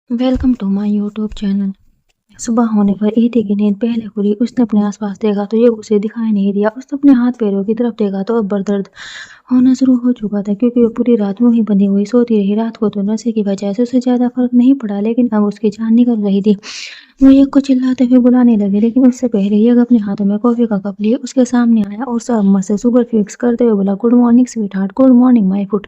Welcome to my YouTube channel. सुबह होने पर ईटी की नींद पहले खुली। उसने अपने आसपास देखा तो ये उसे दिखाई नहीं दिया। उसने अपने हाथ पैरों की तरफ देखा तो अब दर्द होना शुरू हो चुका था, क्योंकि वो पूरी रात यूं ही बंधी हुई सोती रही। रात को तो नशे की वजह से उसे ज्यादा फर्क नहीं पड़ा, लेकिन अब उसकी जान निकल रही थी। वो यग को चिल्लाते हुए बुलाने लगे, लेकिन उससे पहले यग अपने हाथों में कॉफी का कप लिए उसके सामने आया और सब से शुगर फिक्स करते हुए बोला, good morning sweet heart, good morning my foot,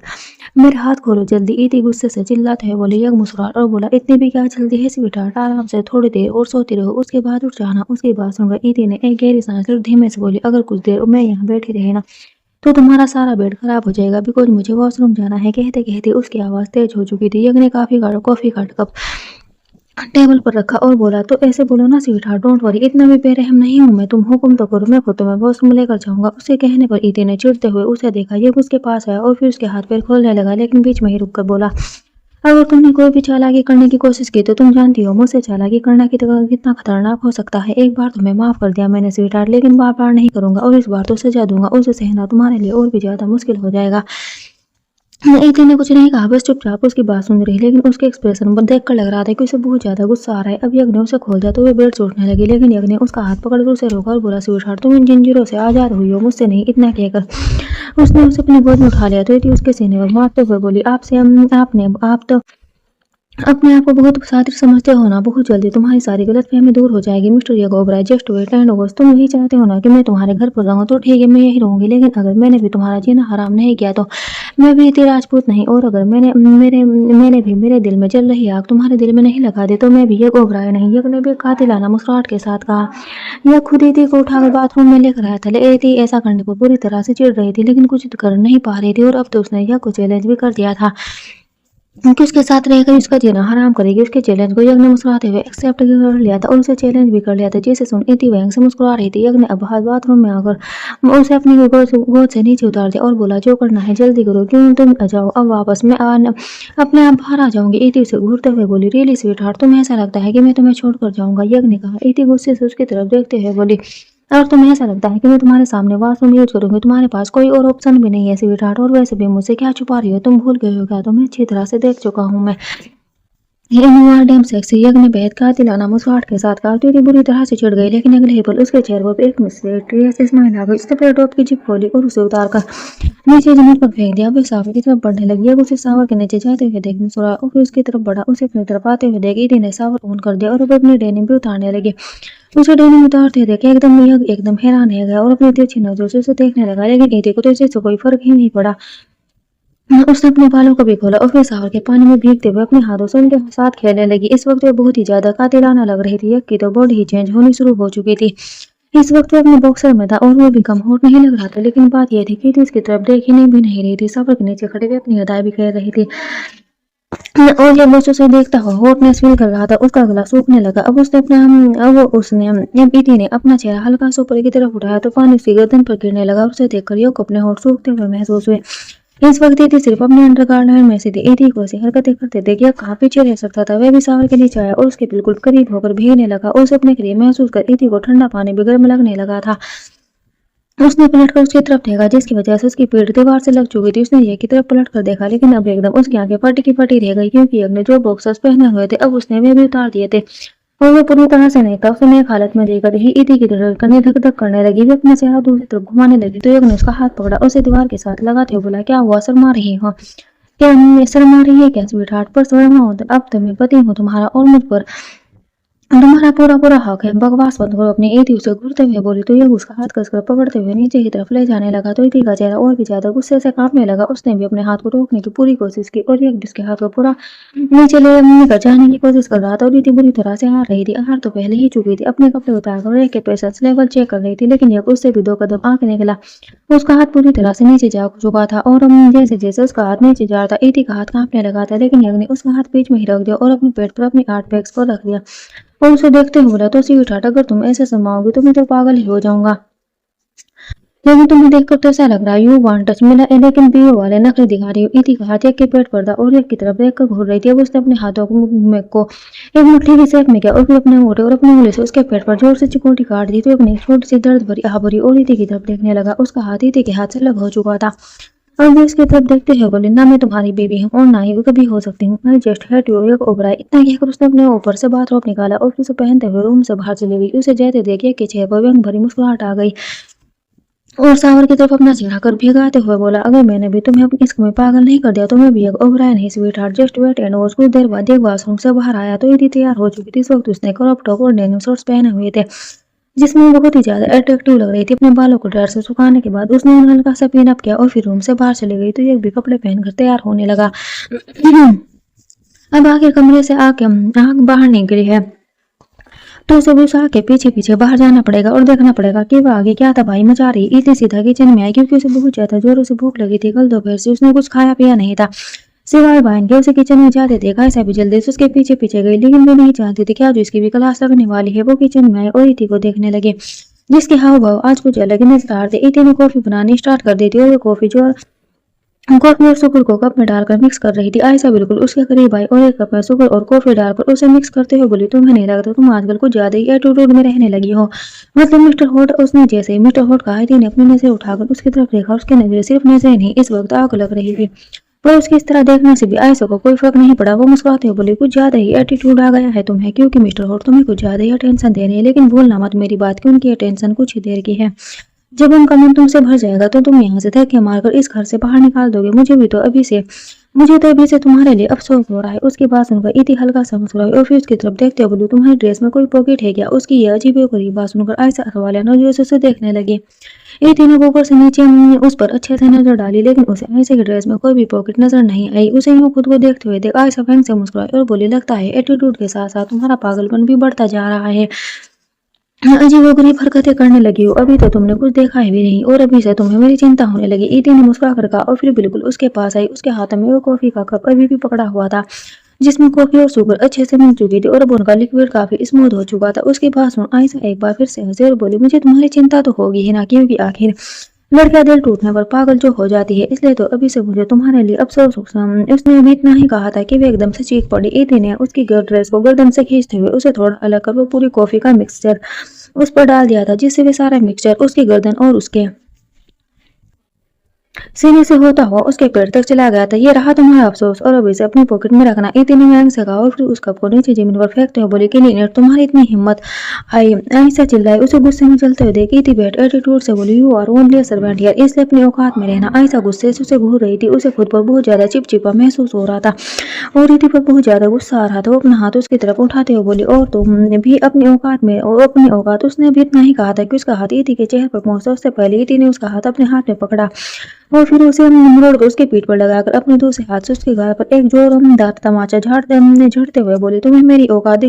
मेरे हाथ खोलो जल्दी। इति गुस्से से चिल्लाते हुए बोले। यग मुस्कुराया और बोला, इतनी भी क्या जल्दी है स्वीट हार्ट, आराम से थोड़ी देर और सोती रहो, उसके बाद उठ जाना। उसकी बात सुनकर इति ने एक गहरी सांस ली और धीमे से बोली, अगर कुछ देर मैं यहाँ बैठी रही ना तो तुम्हारा सारा बेड खराब हो जाएगा, बिकॉज मुझे वॉशरूम जाना है। कहते कहते उसकी आवाज तेज हो चुकी थी। यज्ञ ने कॉफी का कप टेबल पर रखा और बोला, तो ऐसे बोलो ना स्वीट हार्ट, डोंट वरी, इतना भी बेरहम नहीं हूं मैं, तुम हुक्म तो करो, मैं खुद तुम्हें वॉशरूम लेकर जाऊंगा। उसके कहने पर इति ने चिढ़ते हुए उसे देखा। ये उसके पास आया और फिर उसके हाथ पैर खोलने लगा, लेकिन बीच में ही रुक कर बोला, अगर तुमने कोई भी चालाकी करने की कोशिश की तो तुम जानती हो मुझसे चालाकी करना कितना खतरनाक हो सकता है। एक बार तुम्हें माफ कर दिया मैंने स्वीट हार्ट, लेकिन बार बार नहीं करूंगा, और इस बार तो सजा दूंगा। उसे सहना तुम्हारे लिए और भी ज्यादा मुश्किल हो जाएगा। इति ने कुछ नहीं कहा, बस चुपचाप उसकी बात सुन रही, लेकिन उसके एक्सप्रेशन पर देखकर लग रहा था कि उसे बहुत ज्यादा गुस्सा आ रहा है। अब यज्ञ ने उसे खोल दिया तो वे बेड से उठने लगी, लेकिन यज्ञ ने उसका हाथ पकड़कर उसे रोका और बोला, स्वीट हार्ट, तुम इन जंजीरों से आजाद हुई हो, मुझसे नहीं। इतना कहकर उसने उसे अपनी गोद में उठा लिया तो इति उसके सीने पर मारते हुए बोली, आप तो अपने आप को बहुत शातिर समझते हो ना, बहुत जल्दी तुम्हारी सारी गलतफहमी दूर हो जाएगी। मिस्टर यगोबरा, जस्ट वेट एंड वॉच, तुम यही चाहते हो ना कि मैं तुम्हारे घर पर रहूं, तो ठीक है मैं यही रहूंगी, लेकिन अगर मैंने भी तुम्हारा जीना हराम नहीं किया तो मैं भी इति राजपूत नहीं, और अगर मैंने भी मेरे दिल में जल रही आग तुम्हारे दिल में नहीं लगा दी तो मैं भी यगोबरा नहीं। यज्ञ ने भी कातिलाना मुस्कुराहट के साथ कहा। यह खुद इति को उठाकर बाथरूम में लेकर आया था। इति ऐसा करने पर पूरी तरह से चिढ़ रही थी, लेकिन कुछ कर नहीं पा रही थी, और अब तो उसने यह को चैलेंज भी कर दिया था कि उसके साथ रहकर उसका जीना हराम करेगी। उसके चैलेंज को यज्ञ ने मुस्कुराते हुए एक्सेप्ट कर लिया था और उसे चैलेंज भी कर लिया था। जिसे सुन इति वहीं से मुस्कुरा रही थी। यज्ञ ने अब बाथरूम में आकर उसे अपनी गोद से नीचे उतार दिया और बोला, जो करना है जल्दी करो, क्यों तुम जाओ अब वापस, मैं अपने आप बाहर आ जाऊंगी। इति उसे घूरते हुए बोली, रियली स्वीट हार्ट, तुम्हें ऐसा लगता है कि मैं तुम्हें छोड़कर जाऊंगा? यज्ञ ने कहा। इति गुस्से से उसकी तरफ देखते हुए बोली, और तुम्हें ऐसा लगता है कि मैं तुम्हारे सामने वॉशरूम यूज करूंगी? तुम्हारे पास कोई और ऑप्शन भी नहीं है स्वीट हार्ट, और वैसे भी मुझसे क्या छुपा रही हो? तुम भूल गए हो क्या? तुम्हें अच्छी तरह से देख चुका हूँ मैं। ये डैम सेक्सी, यज्ञ ने बेहद कातिलाना मुस्कुराहट के साथ कहा। दीदी बुरी तरह से चिढ़ गई, लेकिन अगले ही पल उसके चेहरे पर एक मिस्टीरियस स्माइल आ गई। उसने अपने टॉप की जिप खोली और उसे उतार कर नीचे जमीन पर फेंक दिया। वो सावर की तरफ बढ़ने लगी। यज्ञ उसे सावर के नीचे जाते हुए देख मुस्कुराया और फिर उसकी तरफ बढ़ा। उसे अपनी तरफ आते हुए देखी। इति ने सावर ऑन कर दिया और अब अपनी डेनिम भी उतारने लगी। उसे डेनिम उतारते देखे एकदम हैरान रह गया और अपनी तिरछी नजरों से उसे देखने लगा, लेकिन इति को तो इससे कोई फर्क ही नहीं पड़ा। उसने अपने बालों को भी खोला और फिर शावर के पानी में भीगते हुए अपने हाथों से उनके साथ खेलने लगी। इस वक्त वो बहुत ही ज्यादा कातिलाना लग रही थी। यज्ञ की तो बॉडी ही चेंज होनी शुरू हो चुकी थी। इस वक्त वो अपने बॉक्सर में था और वो भी कम हॉट नहीं लग रहा था, लेकिन बात यह थी कि इति उसकी तरफ देखने भी नहीं रही थी। शावर के नीचे खड़े हुए अपनी अदाएं भी कर रही थी और जब वो उसे देखता हुआ हॉटनेस फील कर रहा था, उसका गला सूखने लगा। अब इति ने अपना चेहरा हल्का सा ऊपर की तरफ उठाया तो पानी उसकी गर्दन पर गिरने लगा। उसे देखकर यज्ञ अपने होठ सूखते हुए महसूस हुए। इस वक्त इति सिर्फ अपने अंडरगार्टमेंट में से थी। इति को ऐसी हरकतें करते देख यह कहाँ पीछे रह सकता था। वह भी शावर के नीचे आया और उसके बिल्कुल करीब होकर भीगने लगा और उसे अपने करीब महसूस कर इति को ठंडा पानी भी गर्म लगने लगा था। उसने पलट कर उसकी तरफ देखा, जिसकी वजह से उसकी पीठ दीवार से लग चुकी थी। उसने ये की तरफ पलट कर देखा, लेकिन अब एकदम उसकी आंखें फटी की फटी रह गई, क्योंकि यज्ञ ने जो बॉक्सर्स पहने हुए थे अब उसने वे भी उतार दिए थे और वो पूरी तरह से नहीं था। उसने एक हालत में देखकर ही इति की तरफ करने धक धक करने लगी। वे अपने चेहरा दूसरी तरफ घुमाने लगी तो यज्ञ ने उसका हाथ पकड़ा, उसे दीवार के साथ लगाते हुए बोला, क्या हुआ, शर्मा रही हो क्या? शर्मा रही है क्या स्वीट हार्ट? पर शर्मा हो अब तो मैं पति हूँ तुम्हारा और मुझ पर तुम्हारा पूरा पूरा हक है। बकवास बंद करो अपनी। इति उसे घूरते हुए बोली तो यह उसका हाथ कसकर पकड़ते हुए नीचे की तरफ ले जाने लगा तो इति का चेहरा और भी ज्यादा गुस्से से कांपने लगा। उसने भी अपने हाथ को रोकने की पूरी कोशिश की और यज्ञ उसके हाथ को पूरा नीचे ले जाने की कोशिश कर रहा था और इति बुरी तरह से हार रही थी। हार तो पहले ही चुकी थी। अपने कपड़े उतारकर यज्ञ के पेशेंस लेवल चेक कर रही थी, लेकिन यज्ञ उससे भी 2 कदम आगे निकला। उसका हाथ पूरी तरह से नीचे जा चुका था और जैसे जैसे उसका हाथ नीचे जा रहा था इति का हाथ कांपने लगा था, लेकिन यज्ञ ने उसका हाथ बीच में ही रख दिया और अपने पेट पर अपनी 8 बैग्स को रख दिया और उसे देखते हुए बोला, तो स्वीट हार्ट, अगर तुम ऐसे शर्माओगी तो मैं तो पागल ही हो जाऊंगा। लेकिन तुम्हें देखकर तो ऐसा लग रहा है यू वांट टच मिला, लेकिन बीओ वाले नखरे दिखा रही हो। इति का हाथ यज्ञ के पेट पर था और यज्ञ की तरफ देखकर घूर रही थी। अब उसने अपने हाथों को एक मुट्ठी की शेप में किया और फिर अपने अंगूठे और अपनी उंगली से उसके पेट पर जोर से चिकोटी काट दी तो एक छोटी सी दर्द भरी आह भरी और इति की तरफ देखने लगा। उसका हाथ इति के हाथ से अलग हो चुका था। और वो उसकी तरफ देखते हुए बोली, ना मैं तुम्हारी बीवी हूँ और ना ही कभी हो सकती हूँ। आई जस्ट हेट यू, एक ओबराय। इतना कहकर उसने अपने ऊपर से बाथरोब निकाला और फिर उसे पहनते हुए रूम से बाहर चली गई। उसे जाते देख के चेहरे पर व्यंग भरी मुस्कुराहट आ गई और शावर की तरफ अपना चेहरा कर भिगाते हुए बोला, अगर मैंने भी तुम्हें अपनी इश्क में पागल नहीं कर दिया तो मैं भी एक ओबराय नहीं sweetheart, just wait and watch. कुछ देर बाद एक बाथरूम से बाहर आया तो इतनी तैयार हो चुकी थी। इस वक्त उसने क्रॉप टॉप और डेनिम शॉर्ट्स पहने हुए थे जिसमें वो बहुत ही ज्यादा अट्रैक्टिव लग रही थी। अपने बालों को ड्रायर से सुखाने के बाद उसने उन्हें हल्का सा पिन अप किया और फिर रूम से बाहर चली गई तो ये भी कपड़े पहनकर तैयार होने लगा। अब आखिर कमरे से आके आग बाहर निकली है तो उसे भी उस आग के पीछे पीछे बाहर जाना पड़ेगा और देखना पड़ेगा कि वो आगे क्या तबाही मचा रही। इतनी सीधा किचन में आई क्योंकि उसे बहुत ज्यादा जोरों से भूख लगी थी। कल दोपहर से उसने कुछ खाया पिया नहीं था सिवाय वाइन के। उसे किचन में जाते देखा, ऐसा भी जल्दी से उसके पीछे पीछे गई, लेकिन वो नहीं चाहती थी क्या जो इसकी भी क्लास लगने वाली है। वो किचन में आए और इति को देखने लगे जिसके हाव भाव आज कुछ अलग ही नजर आ रहे थे। इति ने कॉफी बनानी स्टार्ट कर दी थी और वो कॉफी और शुगर को कप में डालकर मिक्स कर रही थी। आयशा बिल्कुल उसके करीब आई और एक कप में शुगर और कॉफी डालकर उसे मिक्स करते हुए बोली, तुम्हें नहीं लगता तुम आजकल कुछ ज्यादा ही एटीट्यूड में रहने लगी हो? मतलब मिस्टर हॉट। उसने जैसे ही मिस्टर हॉट कहा ने अपनी नजर उठाकर उसकी तरफ देखा। उसकी नजर सिर्फ नजर नहीं इस वक्त आग लग रही थी, पर उसकी इस तरह देखने से भी आयशा को कोई फर्क नहीं पड़ा। वो मुस्कुराते हुए बोली, कुछ ज्यादा ही एटीट्यूड आ गया है तुम्हें, क्योंकि मिस्टर हॉट तुम्हें कुछ ज्यादा ही अटेंशन दे रहे हैं। लेकिन भूलना मत मेरी बात की उनकी अटेंशन कुछ ही देर की है। जब उनका मन तुमसे भर जाएगा तो तुम यहाँ से धक्के मारकर इस घर से बाहर निकाल दोगे। मुझे तो अभी से तुम्हारे लिए अफसोस हो रहा है। उसकी बात सुनकर इति हल्का सा मुस्कुराई और फिर उसकी तरफ देखते हुए बोली, तुम्हारी ड्रेस में कोई पॉकेट है क्या? उसकी यह अजीब गरीब बात सुनकर आयशा अखवालिया नजरों से उसे देखने लगी। इति ने ऊपर से नीचे उस पर अच्छे से नजर डाली, लेकिन उसे आयशा की ड्रेस में कोई भी पॉकेट नजर नहीं आई। उसे यूं खुद को देखते हुए देख आयशा फैंग से मुस्कुराई और बोली, लगता है एटीट्यूड के साथ साथ तुम्हारा पागलपन भी बढ़ता जा रहा है। अजीब गरीब हरकतें करने लगी हो, अभी तो तुमने कुछ देखा है भी नहीं और अभी से तुम्हें मेरी चिंता होने लगी। इति ने मुस्कुरा कर कहा और फिर बिल्कुल उसके पास आई। उसके हाथ में वो कॉफी का कप अभी भी पकड़ा हुआ था जिसमें कॉफी और शुगर अच्छे से मिल चुकी थी और अब उनका लिक्विड काफी स्मूथ हो चुका था। उसके पास सुन आयशा एक बार फिर से हंसी और बोली, मुझे तुम्हारी चिंता तो होगी ही ना, क्योंकि आखिर लड़कियां दिल टूटने पर पागल जो हो जाती है, इसलिए तो अभी से मुझे तुम्हारे लिए अफसोस होगा। उसने अभी इतना ही कहा था कि वे एकदम से चीख पड़ी। इति ने उसकी ड्रेस को गर्दन से खींचते हुए उसे थोड़ा अलग कर वो पूरी कॉफी का मिक्सचर उस पर डाल दिया था, जिससे वे सारा मिक्सचर उसकी गर्दन और उसके सीने से होता हुआ उसके पेट तक चला गया था। ये रहा तुम्हारा अफसोस और अब इसे अपनी पॉकेट में रखना। इति ने मैंग से कहा और फिर उस कप को नीचे जमीन पर फेंकते हुए बोली, क्लीनर तुम्हारी इतनी हिम्मत आई? ऐसा चिल्लाई। उसे गुस्से में चलते हुए देखी थी बैठ एटीट्यूड से बोली, you are only a servant here, इसलिए अपनी औकात में रहना। ऐसा गुस्से से उसे घूर रही थी। उसे खुद पर बहुत ज्यादा चिपचिपा महसूस हो रहा था और इति पर बहुत ज्यादा गुस्सा आ रहा था। वो अपना हाथ उसकी तरफ उठाते हुए बोली, और तुम भी अपनी औकात में और अपनी औकात। उसने भी इतना ही कहा था कि उसका हाथ इति के चेहरे पर पहुंचा। उससे पहले इति ने उसका हाथ अपने हाथ में पकड़ा और फिर उसे मोड़ कर उसके पीठ पर लगाकर अपने दूसरे हाथ से उसके गाल पर एक जोरदार तमाचा झड़ते हुए बोली, तुम्हें मेरी औकात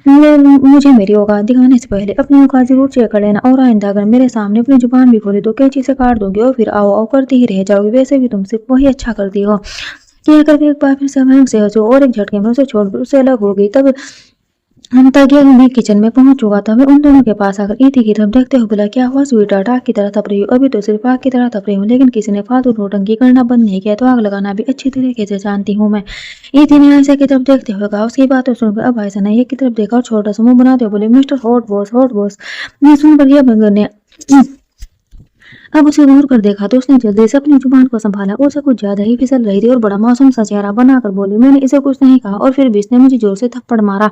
मुझे मेरी औकात दिखाने से पहले अपनी औकात जरूर चेक कर लेना, और आइंदा अगर मेरे सामने अपनी जुबान भी खोली तो कैंची से काट दोगे और फिर आओ आओ करती ही रह जाओगी। वैसे भी तुम सिर्फ वही अच्छा करती हो। कहकर एक बार फिर से भयंकर से हंसी और एक झटके में उसे छोड़कर उससे अलग हो गई। तब मैं किचन में पहुंच चुका था। मैं उन दोनों के पास आकर इति की तरफ देखते हुए बोला, क्या हुआ स्वीटहार्ट? आग की तरह तप रही हूँ? अभी तो सिर्फ आग की तरह तप रही हूँ, लेकिन किसी ने फालतू नौटंकी करना बंद नहीं किया तो आग लगाना भी अच्छी तरीके से जानती हूँ मैं। इति ने आयशा की तरफ देखते हुए कहा। उसकी बातें सुनकर अब आयशा ने एक की तरफ देखा और छोटा सा मुंह बनाते हुए बोले, mister hot boss, hot boss. मैं सुनकर यह बंगरने अब उसे घूर कर देखा तो उसने जल्दी से अपनी जुबान को संभाला। उसे कुछ ज्यादा ही फिसल रही थी और बड़ा मासूम सा चेहरा बनाकर बोली, मैंने इसे कुछ नहीं कहा और फिर भी इसने मुझे जोर से थप्पड़ मारा।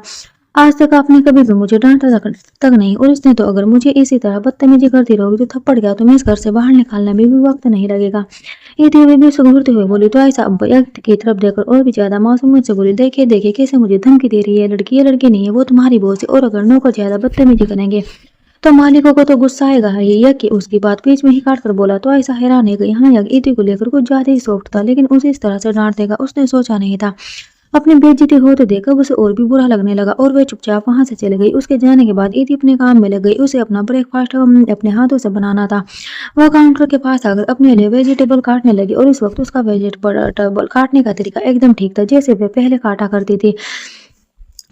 आज तक आपने कभी भी मुझे डांटा तक नहीं, और इसने तो अगर मुझे इसी तरह बदतमीजी करती रहोगी तो थप्पड़ क्या तुम्हें इस घर से बाहर निकालने में भी वक्त नहीं लगेगा। ये देवी भी उसे घूरते हुए बोली तो ऐसा की तरफ देखकर और भी ज्यादा मासूमियत से बोली, देखिए देखिए कैसे मुझे धमकी दे रही है। लड़की ये लड़की नहीं है, वो तुम्हारी बॉस है, और अगर नौकर ज्यादा बदतमीजी करेंगे तो मालिकों को तो गुस्सा आएगा ही। यह कि उसकी बात बीच में ही काट कर बोला तो ऐसा हैरान है गई। हाँ, यज्ञ इति को लेकर कुछ ज्यादा ही सॉफ्ट था, लेकिन उसे इस तरह से डांट देगा उसने सोचा नहीं था। अपनी बेइज्जती होते देखकर उसे और भी बुरा लगने लगा और वह चुपचाप वहां से चली गई। उसके जाने के बाद इति अपने काम में लग गई। उसे अपना ब्रेकफास्ट अपने हाथों से बनाना था। वह काउंटर के पास आकर अपने लिए वेजिटेबल काटने लगी और इस वक्त उसका वेजिटेबल काटने का तरीका एकदम ठीक था जैसे वह पहले काटा करती थी।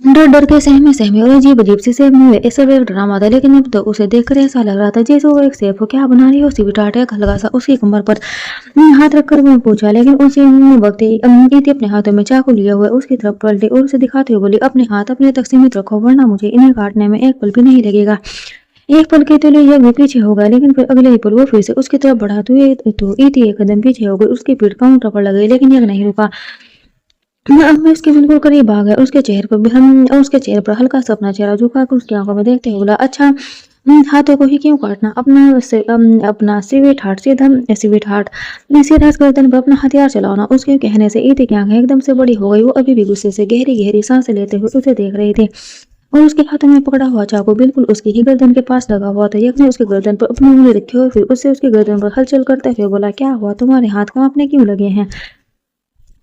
डर डर के सहमे और अजीब अजीब सी ऐसा एक ड्रामा था, लेकिन अब तो उसे देखकर ऐसा लग रहा था जैसे वो एक सेफ हो। क्या बना रही हो? स्वीटहार्ट एक हल्का सा उसकी कमर पर हाथ रखकर वो पूछा, लेकिन उसी वक्त इति अपने हाथों में चाकू लिया हुआ उसकी तरफ पलटी और उसे दिखाते हुए बोली, अपने हाथ अपने तक सीमित रखो वरना मुझे इन्हें काटने में एक पल भी नहीं लगेगा। एक पल के लिए यज्ञ भी पीछे हो गया, लेकिन फिर अगले ही पल वो फिर से उसकी तरफ बढ़ा तो इति एक कदम पीछे हो गई। उसकी पीठ काउंटर पर लग गई, लेकिन यज्ञ नहीं रुका। अब मैं उसके बिल्कुल करीब आ गया। उसके चेहरे पर हल्का सा अपना चेहरा झुकाकर उसकी आंखों में देखते हुए बोला, अच्छा, हाथों को ही क्यों काटना? अपना स्वीट हार्ट सीधा इस गर्दन पर अपना हथियार चलाओ ना। उसके कहने से ईति की आंखें एकदम से बड़ी हो गई। वो अभी भी गुस्से से गहरी गहरी सांसें लेते हुए उसे देख रही थी, और उसके हाथों में पकड़ा हुआ चाकू बिल्कुल उसकी ही गर्दन के पास लगा हुआ था। यज्ञ ने उसके गर्दन पर अपनी उंगली रखी और फिर उससे उसकी गर्दन पर हलचल करते हुए बोला, क्या हुआ? तुम्हारे हाथ कांपने क्यों लगे हैं?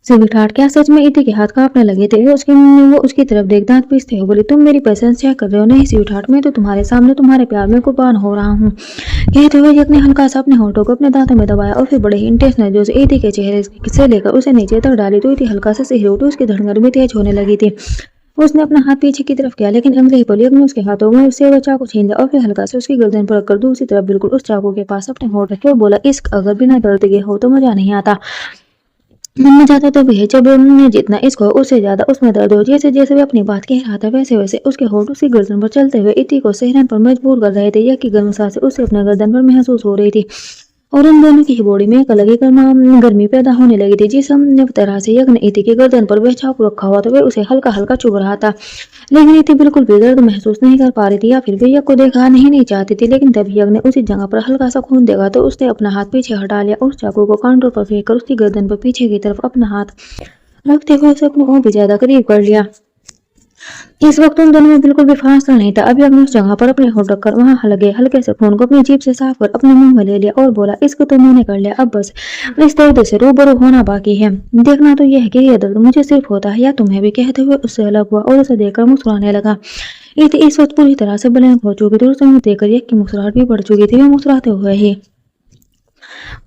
स्वीटहार्ट, क्या सच में इति के हाथ कांपने लगे थे? वो उसकी तरफ देख दांत पीसते हुए बोली, तुम मेरी पेशेंस चेक कर रहे हो? नहीं स्वीटहार्ट, मैं तो तुम्हारे सामने तुम्हारे प्यार में कुर्बान हो रहा हूँ। कहते हुए यज्ञ ने हल्का सा अपने होठों को अपने दांतों में दबाया और फिर बड़े ही इंटेंशनल जो इति के चेहरे से लेकर उसे नीचे तक डाली तो इति हल्का सा सिहर उठी। उसकी धड़कन भी तेज होने लगी थी। उसने अपना हाथ पीछे की तरफ किया, लेकिन अगले ही पल यज्ञ ने उसके हाथों में उससे वो चाकू छीन लिया और फिर हल्का से उसकी गर्दन पर रखकर दूसरी तरफ बिल्कुल उस चाकू के पास अपने होठ रखे और बोला, इश्क अगर बिना दर्द के हो तो मजा नहीं आता। मन में जाता तो भी है, जब में जितना इश्क हो उससे ज्यादा उसमें दर्द हो। जैसे जैसे वे अपनी बात कह रहा था वैसे वैसे उसके होठ उसकी गर्दन पर चलते हुए इति को सहरन पर मजबूर कर रहे थे। यज्ञ की गर्म सांसें उससे अपने गर्दन पर महसूस हो रही थी और उन दोनों की ही बॉडी में एक अलग ही गर्मी पैदा होने लगी थी। जिस तरह से यज्ञ ने इति की गर्दन पर वह चाकू रखा हुआ था वह उसे हल्का हल्का चुभ रहा था, लेकिन इति बिल्कुल भी दर्द महसूस नहीं कर पा रही थी या फिर भी यज्ञ को देखा नहीं चाहती थी। लेकिन तभी यज्ञ ने उसी जगह पर हल्का सा खून देखा तो उसने अपना हाथ पीछे हटा लिया और उस चाकू को काउंटर पर फेंक कर उसकी गर्दन पर पीछे की तरफ अपना हाथ रखते हुए उसे अपने और भी ज्यादा करीब कर लिया। इस वक्त उन दोनों में बिल्कुल भी फासला नहीं था। अभी अग्नि उस जगह पर अपने होठ रखकर वहां लगे हल्के से खून को अपनी जीभ से साफ कर अपने मुंह में ले लिया और बोला, इसको तो मैंने कर लिया, अब बस इस दर्द से रूबरू होना बाकी है। देखना तो यह है कि यह दर्द मुझे सिर्फ होता है या तुम्हें भी। कहते हुए उससे अलग हुआ और उसे देखकर मुस्कुराने लगा। इस वक्त पूरी तरह से ब्लैंक हो चुकी थी। उसे देखकर यह की मुस्कुराहट भी बढ़ चुकी थी। वह मुस्कुराते हुए ही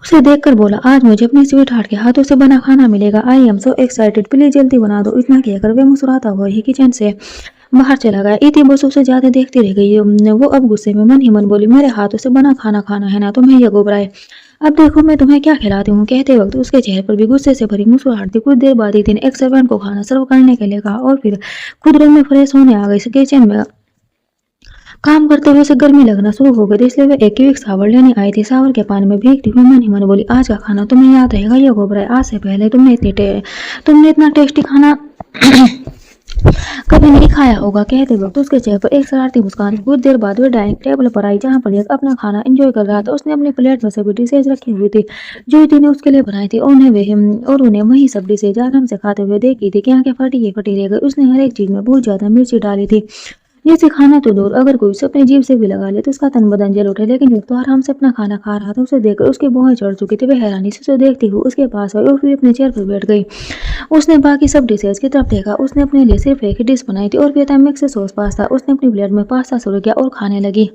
उसे देखकर बोला, आज मुझे अपने स्वीट हार्ट के हाथों से बना खाना मिलेगा। I am so excited, please जल्दी बना दो। इतना कहकर वे मुस्कुराता हुआ ही किचन से बाहर चला गया। इति बस उसे ज्यादा देखती रह गई। वो अब गुस्से में मन ही मन बोली, मेरे हाथों से बना खाना खाना है ना तुम्हें? यह घबराए, अब देखो मैं तुम्हें क्या खिलाती हूँ। कहते वक्त उसके चेहरे पर भी गुस्से से भरी मुस्कुराहट थी। कुछ देर बाद इति ने एक सर्वेंट को खाना सर्व करने के लिए कहा और फिर खुद रूम में फ्रेश होने आ गई। किचन में काम करते हुए उसे गर्मी लगना शुरू हो गई थी, इसलिए वे एक क्विक शावर लेने आई थी। शावर के पानी में भीगती हुई मन ही मन बोली, आज का खाना तुम्हें याद रहेगा। यह घबराए, आज से पहले तुमने इतना टेस्टी खाना कभी नहीं खाया होगा। कहते वक्त उसके चेहरे पर एक शरारती मुस्कान थी। कुछ देर बाद वे डाइनिंग टेबल पर आई जहां पर यज्ञ अपना खाना एंजॉय कर रहा था। उसने अपनी प्लेट में सभी डिशेज रखी हुई थी जो इति ने उसके लिए बनाई थी और उन्हें वही सब डिशेज आराम से खाते हुए देखी थी कि आंखें फटी रह गई। उसने हर एक चीज में बहुत ज्यादा मिर्ची डाली थी, जैसे खाना तो दूर अगर कोई उसे अपनी जीभ से भी लगा ले तो उसका तन बदन जल उठे। लेकिन यज्ञ तो आराम से अपना खाना खा रहा था। उसे देखकर उसकी भौहें चढ़ चुकी थी। वह हैरानी से उसे देखती हुई उसके पास आई और फिर अपने चेयर पर बैठ गई। उसने बाकी सब डिशेज की तरफ देखा। उसने अपने लिए सिर्फ एक ही डिश बनाई थी और भी था मिक्स सॉस पास्ता। उसने अपनी प्लेट में पास्ता सर्व किया और खाने लगी,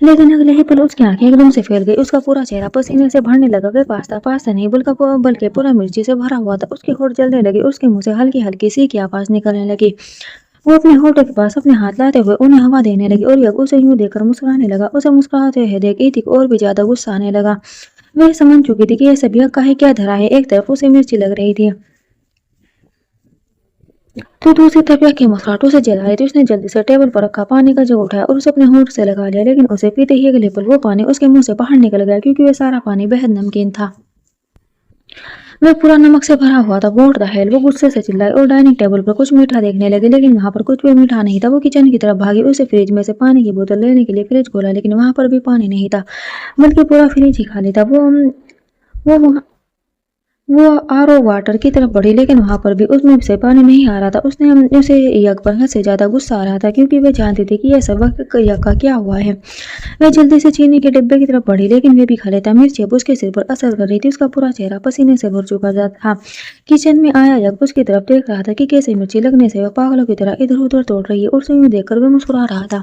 लेकिन अगले ही पल उसकी आंखें एकदम से फैल गई। उसका पूरा चेहरा पसीने से भरने लगा। वह पास्ता नहीं बल्कि पूरा मिर्ची से भरा हुआ था। उसके होठ जलने लगे। उसके मुंह से हल्की हल्की सी की आवाज निकलने लगी। वो अपने होठों के पास अपने हाथ लाते हुए उन्हें हवा देने लगी और यज्ञ उसे यूं देखकर मुस्कुराने लगा। उसे मुस्कुराते हुए देख इति को और भी ज्यादा गुस्सा आने लगा। वह समझ चुकी थी कि यह सब यज्ञ का है क्या धरा है। एक तरफ उसे मिर्ची लग रही थी तो दूसरी तरफ यज्ञ की मुस्कुराहट उसे जला रही थी। उसने जल्दी से टेबल पर रखा पानी का जग उठाया और उसे अपने होठ से लगा लिया, लेकिन उसे पीते ही अगले पल वो पानी उसके मुंह से बाहर निकल गया क्योंकि वह सारा पानी बेहद नमकीन था। वह पूरा नमक से भरा हुआ था। व्हाट द हेल, वो गुस्से से चिल्लाई और डाइनिंग टेबल पर कुछ मीठा देखने लगी, लेकिन वहां पर कुछ भी मीठा नहीं था। वो किचन की तरफ भागी। उसे फ्रिज में से पानी की बोतल लेने के लिए फ्रिज खोला, लेकिन वहां पर भी पानी नहीं था, बल्कि पूरा फ्रिज ही खाली था। वो वो आरओ वाटर की तरफ बढ़ी, लेकिन वहां पर भी उसमें से पानी नहीं आ रहा था। उसे यज्ञ पर हद से ज्यादा गुस्सा आ रहा था क्योंकि वह जानती थी कि यह सब यज्ञ का क्या हुआ है। वह जल्दी से चीनी के डिब्बे की तरफ बढ़ी, लेकिन वे भी खा लेता। मिर्ची अब उसके सिर पर असर कर रही थी। उसका पूरा चेहरा पसीने से भर चुका था। किचन में आया यज्ञ उसकी तरफ देख रहा था कि कैसे मिर्ची लगने से वह पागलों की तरह इधर उधर तोड़ रही है और उसे यूं देखकर वह मुस्कुरा रहा था।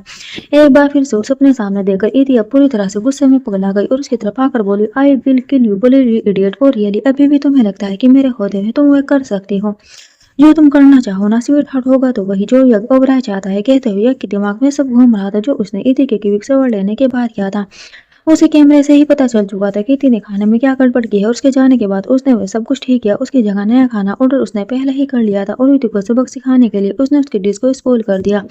एक बार फिर से उसे अपने सामने देखकर इति अब पूरी तरह से गुस्से में पगला गई और उसकी तरफ आकर बोली, आई विल किल यू, बोले इडियट। और रियली अभी भी तुम्हें लगता है कि मेरे होते हुए तुम वह कर सकती हो जो तुम करना चाहो ना? स्वीट हार्ट होगा तो वही जो यज्ञ ओबराय चाहता है। कहते हुए यज्ञ के दिमाग में सब घूम रहा था जो उसने इति के क्विक सवर लेने के बाद किया था। उसे कैमरे से ही पता चल चुका था कि इति ने खाने में क्या गड़बड़ की है। उसके जाने के बाद उसने वह सब कुछ ठीक किया। उसकी जगह नया खाना ऑर्डर उसने पहले ही कर लिया था और इति को सबक सिखाने के लिए उसने उसकी डिश को स्पॉइल कर दिया।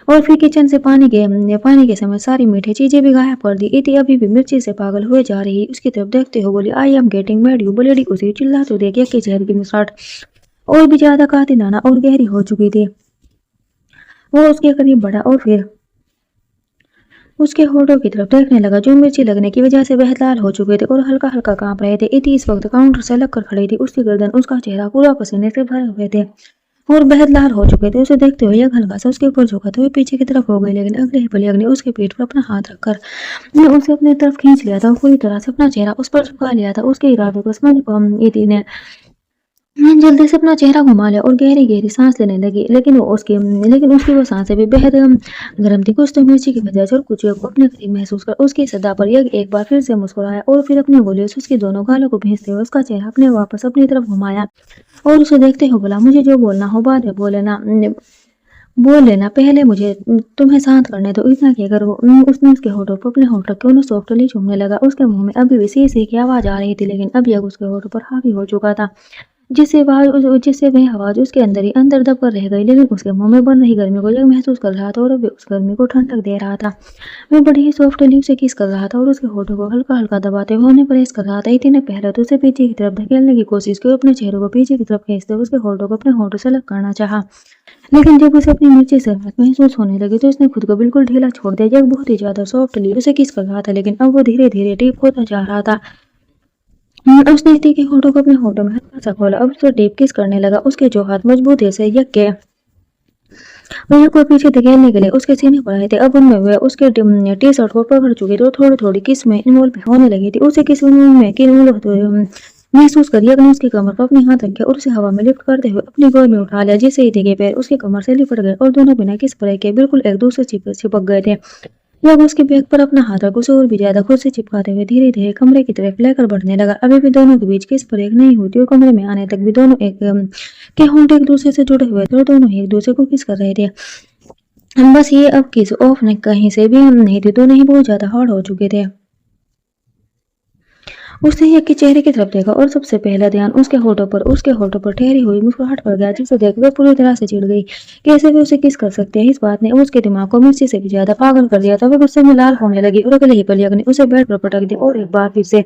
और फिर किचन से पानी के समय सारी मीठी चीजें भी गायब कर दी। इति अभी भी मिर्ची से पागल हुए जा रही उसकी तरफ देखते हो बोली, I am getting mad you बोलेडी। उसे चिल्ला तो देख के चेहरे की मुस्कुराहट और भी ज्यादा कातिलाना और गहरी हो चुकी थी। वो उसके करीब बढ़ा और फिर उसके होठों की तरफ देखने लगा जो मिर्ची लगने की वजह से वह लाल हो चुके थे और हल्का हल्का कांप रहे थे। इति इस वक्त काउंटर से लग कर खड़ी थी, उसकी गर्दन उसका चेहरा पूरा पसीने से भरे हुए थे और बेहद लाल हो चुके थे। उसे देखते हुए यज्ञ हल्का सा उसके ऊपर झुका तो वह पीछे की तरफ हो गई, लेकिन अगले ही पल यज्ञ ने उसके पीठ पर अपना हाथ रखकर ने उसे अपनी तरफ खींच लिया था और पूरी तरह से अपना चेहरा उस पर झुका लिया था। उसके इरादे को समझ इति ने जल्दी से अपना चेहरा घुमा लिया और गहरी गहरी सांस लेने लगी, लेकिन उसकी वो सांसें भी बेहद गर्म थी। कुछ तो मिर्ची की वजह से और कुछ को अपने करीब महसूस कर उसकी सदा पर यज्ञ एक बार फिर से मुस्कुराया और फिर अपनी गोलियों से उसकी दोनों गालों को भेजते हुए उसका चेहरा अपने वापस अपनी तरफ घुमाया और उसे देखते हुए बोला, मुझे जो बोलना हो बाद में बोल लेना, पहले मुझे तुम्हें शांत करने दो। इतना कहकर उसने उसके होठों पर अपने होठ रखे उन्हें सॉफ्टली चूमने लगा। उसके मुंह में अभी भी सी सी की आवाज आ रही थी, लेकिन अब यज्ञ उसके होठों पर हावी हो चुका था, जिससे वह आवाज उसके अंदर ही अंदर दब कर रह गई। लेकिन उसके मुंह में बन रही गर्मी को यज्ञ महसूस कर रहा था और अब उस गर्मी को ठंडक दे रहा था। वह बड़ी ही सॉफ्टली उसे किस कर रहा था और उसके होठों को हल्का हल्का दबाते हुए उन्हें प्रेस कर रहा था। इति ने पहले तो उसे पीछे की तरफ धकेलने की कोशिश की और अपने चेहरे को पीछे की तरफ खींचते हुए उसके होठों को अपने होठों से अलग करना चाहा, लेकिन जब उसे अपनी मिर्ची से राहत महसूस होने लगी तो उसने खुद को बिल्कुल ढीला छोड़ दिया। यज्ञ बहुत ही ज्यादा सॉफ्टली उसे किस कर रहा था, लेकिन अब वो धीरे धीरे डीप होता जा रहा था। उसने इति के होठों को अपने होठों में हल्का सा खोला, अब उसे डीप किस करने लगा। उसके जो हाथ मजबूती से यज्ञ को पीछे धकेलने के लिए उसके सीने पर आए थे, अब उनमें वह उसके टी शर्ट को पकड़ चुकी थी और थोड़ी थोड़ी किस में इन्वॉल्व होने लगी थी। उसे किस में महसूस कर यज्ञ ने उसकी कमर पर अपने हाथ रखे और उसे हवा में लिफ्ट करते हुए अपनी गोद में उठा लिया, जिससे इति के पैर उसकी कमर से लिपट गए और दोनों बिना किस पर के बिल्कुल एक दूसरे से चिपक गए थे। जब उसके बैग पर अपना हाथ रख उसे और भी ज्यादा खुद से चिपकाते हुए धीरे धीरे कमरे की तरफ लेकर बढ़ने लगा। अभी भी दोनों के बीच किस पर एक नहीं हुई थी और कमरे में आने तक भी दोनों के होंठ एक दूसरे से जुड़े हुए थे और दोनों ही एक दूसरे को किस कर रहे थे। बस ये अब किस ऑफ ने कहीं से भी नहीं थी, दोनों ही बहुत ज्यादा हार्ड हो चुके थे। उसने यज्ञ के चेहरे की तरफ देखा और सबसे पहला ध्यान उसके होठों पर ठहरी हुई मुस्कुराहट पर गया, जिसे देख वह पूरी तरह से चिढ़ गई। कैसे वे उसे किस कर सकते हैं? इस बात ने उसके दिमाग को मिर्ची से भी ज्यादा पागल कर दिया था। वह गुस्से में लाल होने लगी और अगले ही पल यज्ञ ने उसे बेड पर पटक दिया और एक बार फिर से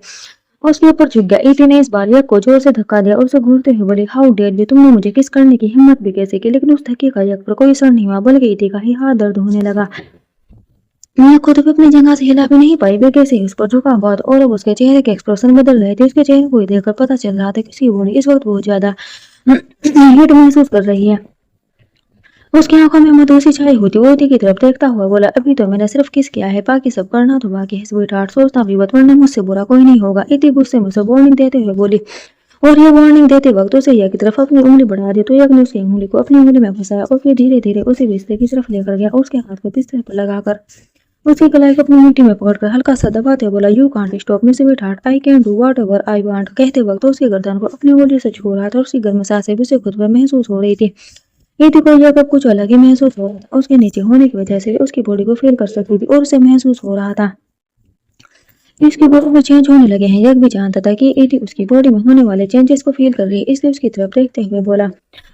उसके ऊपर झुक गया। इति ने इस बार यज्ञ को जोर से धक्का दिया और उसे घूरते हुए बोली, हाउ डेयर यू, तुमने मुझे किस करने की हिम्मत भी कैसे की? लेकिन उस धक्के का यज्ञ पर कोई असर नहीं हुआ, बल्कि इति का ही हाथ दर्द होने लगा। मैं खुद भी अपनी जगह से हिला भी नहीं पाई, वे कैसे उस पर झुका बहुत और अब उसके चेहरे के एक्सप्रेशन बदल रहे थे। उसके चेहरे को देखकर पता चल रहा था कि उसकी बॉडी इस वक्त बहुत ज्यादा हीट महसूस कर रही है। उसकी आंखों में मदोसी छाई होती वो इति की तरफ देखता हुआ बोला, अभी तो मैंने सिर्फ किस किया है, बाकी सब करना तो बाकी है स्वीट हार्ट, सोचता भी मत वरना मुझसे बुरा कोई नहीं होगा। इति गुस्से में उसे वार्निंग देते हुए बोली और ये वार्निंग देते वक्त उसे यज्ञ की तरफ अपनी उंगली बढ़ा दी तो यज्ञ ने उसकी उंगली को अपनी उंगली में फंसाया और फिर धीरे धीरे उसे बिस्तर की तरफ लेकर गया और उसके हाथ को बिस्तर पर लगाकर उसकी कलाई को अपनी मुट्ठी में पकड़कर हल्का सा दबाते बोला, you can't stop me sweet heart, I can do what ever I want. कहते वक्त उसकी गर्दन को अपनी उंगली से छू रहा था और उसकी गर्म सांसें भी उसे खुद पर महसूस हो रही थी। इति को यह कुछ अलग ही महसूस हो रहा था, उसके नीचे होने की वजह से उसकी बॉडी को फील कर सकती थी और उसे महसूस हो रहा था इसकी बॉडी में चेंज होने लगे हैं। यज्ञ भी जानता था कि इति उसकी बॉडी में होने वाले चेंजेस को फील कर रही है, इसलिए उसकी तरफ देखते हुए बोला,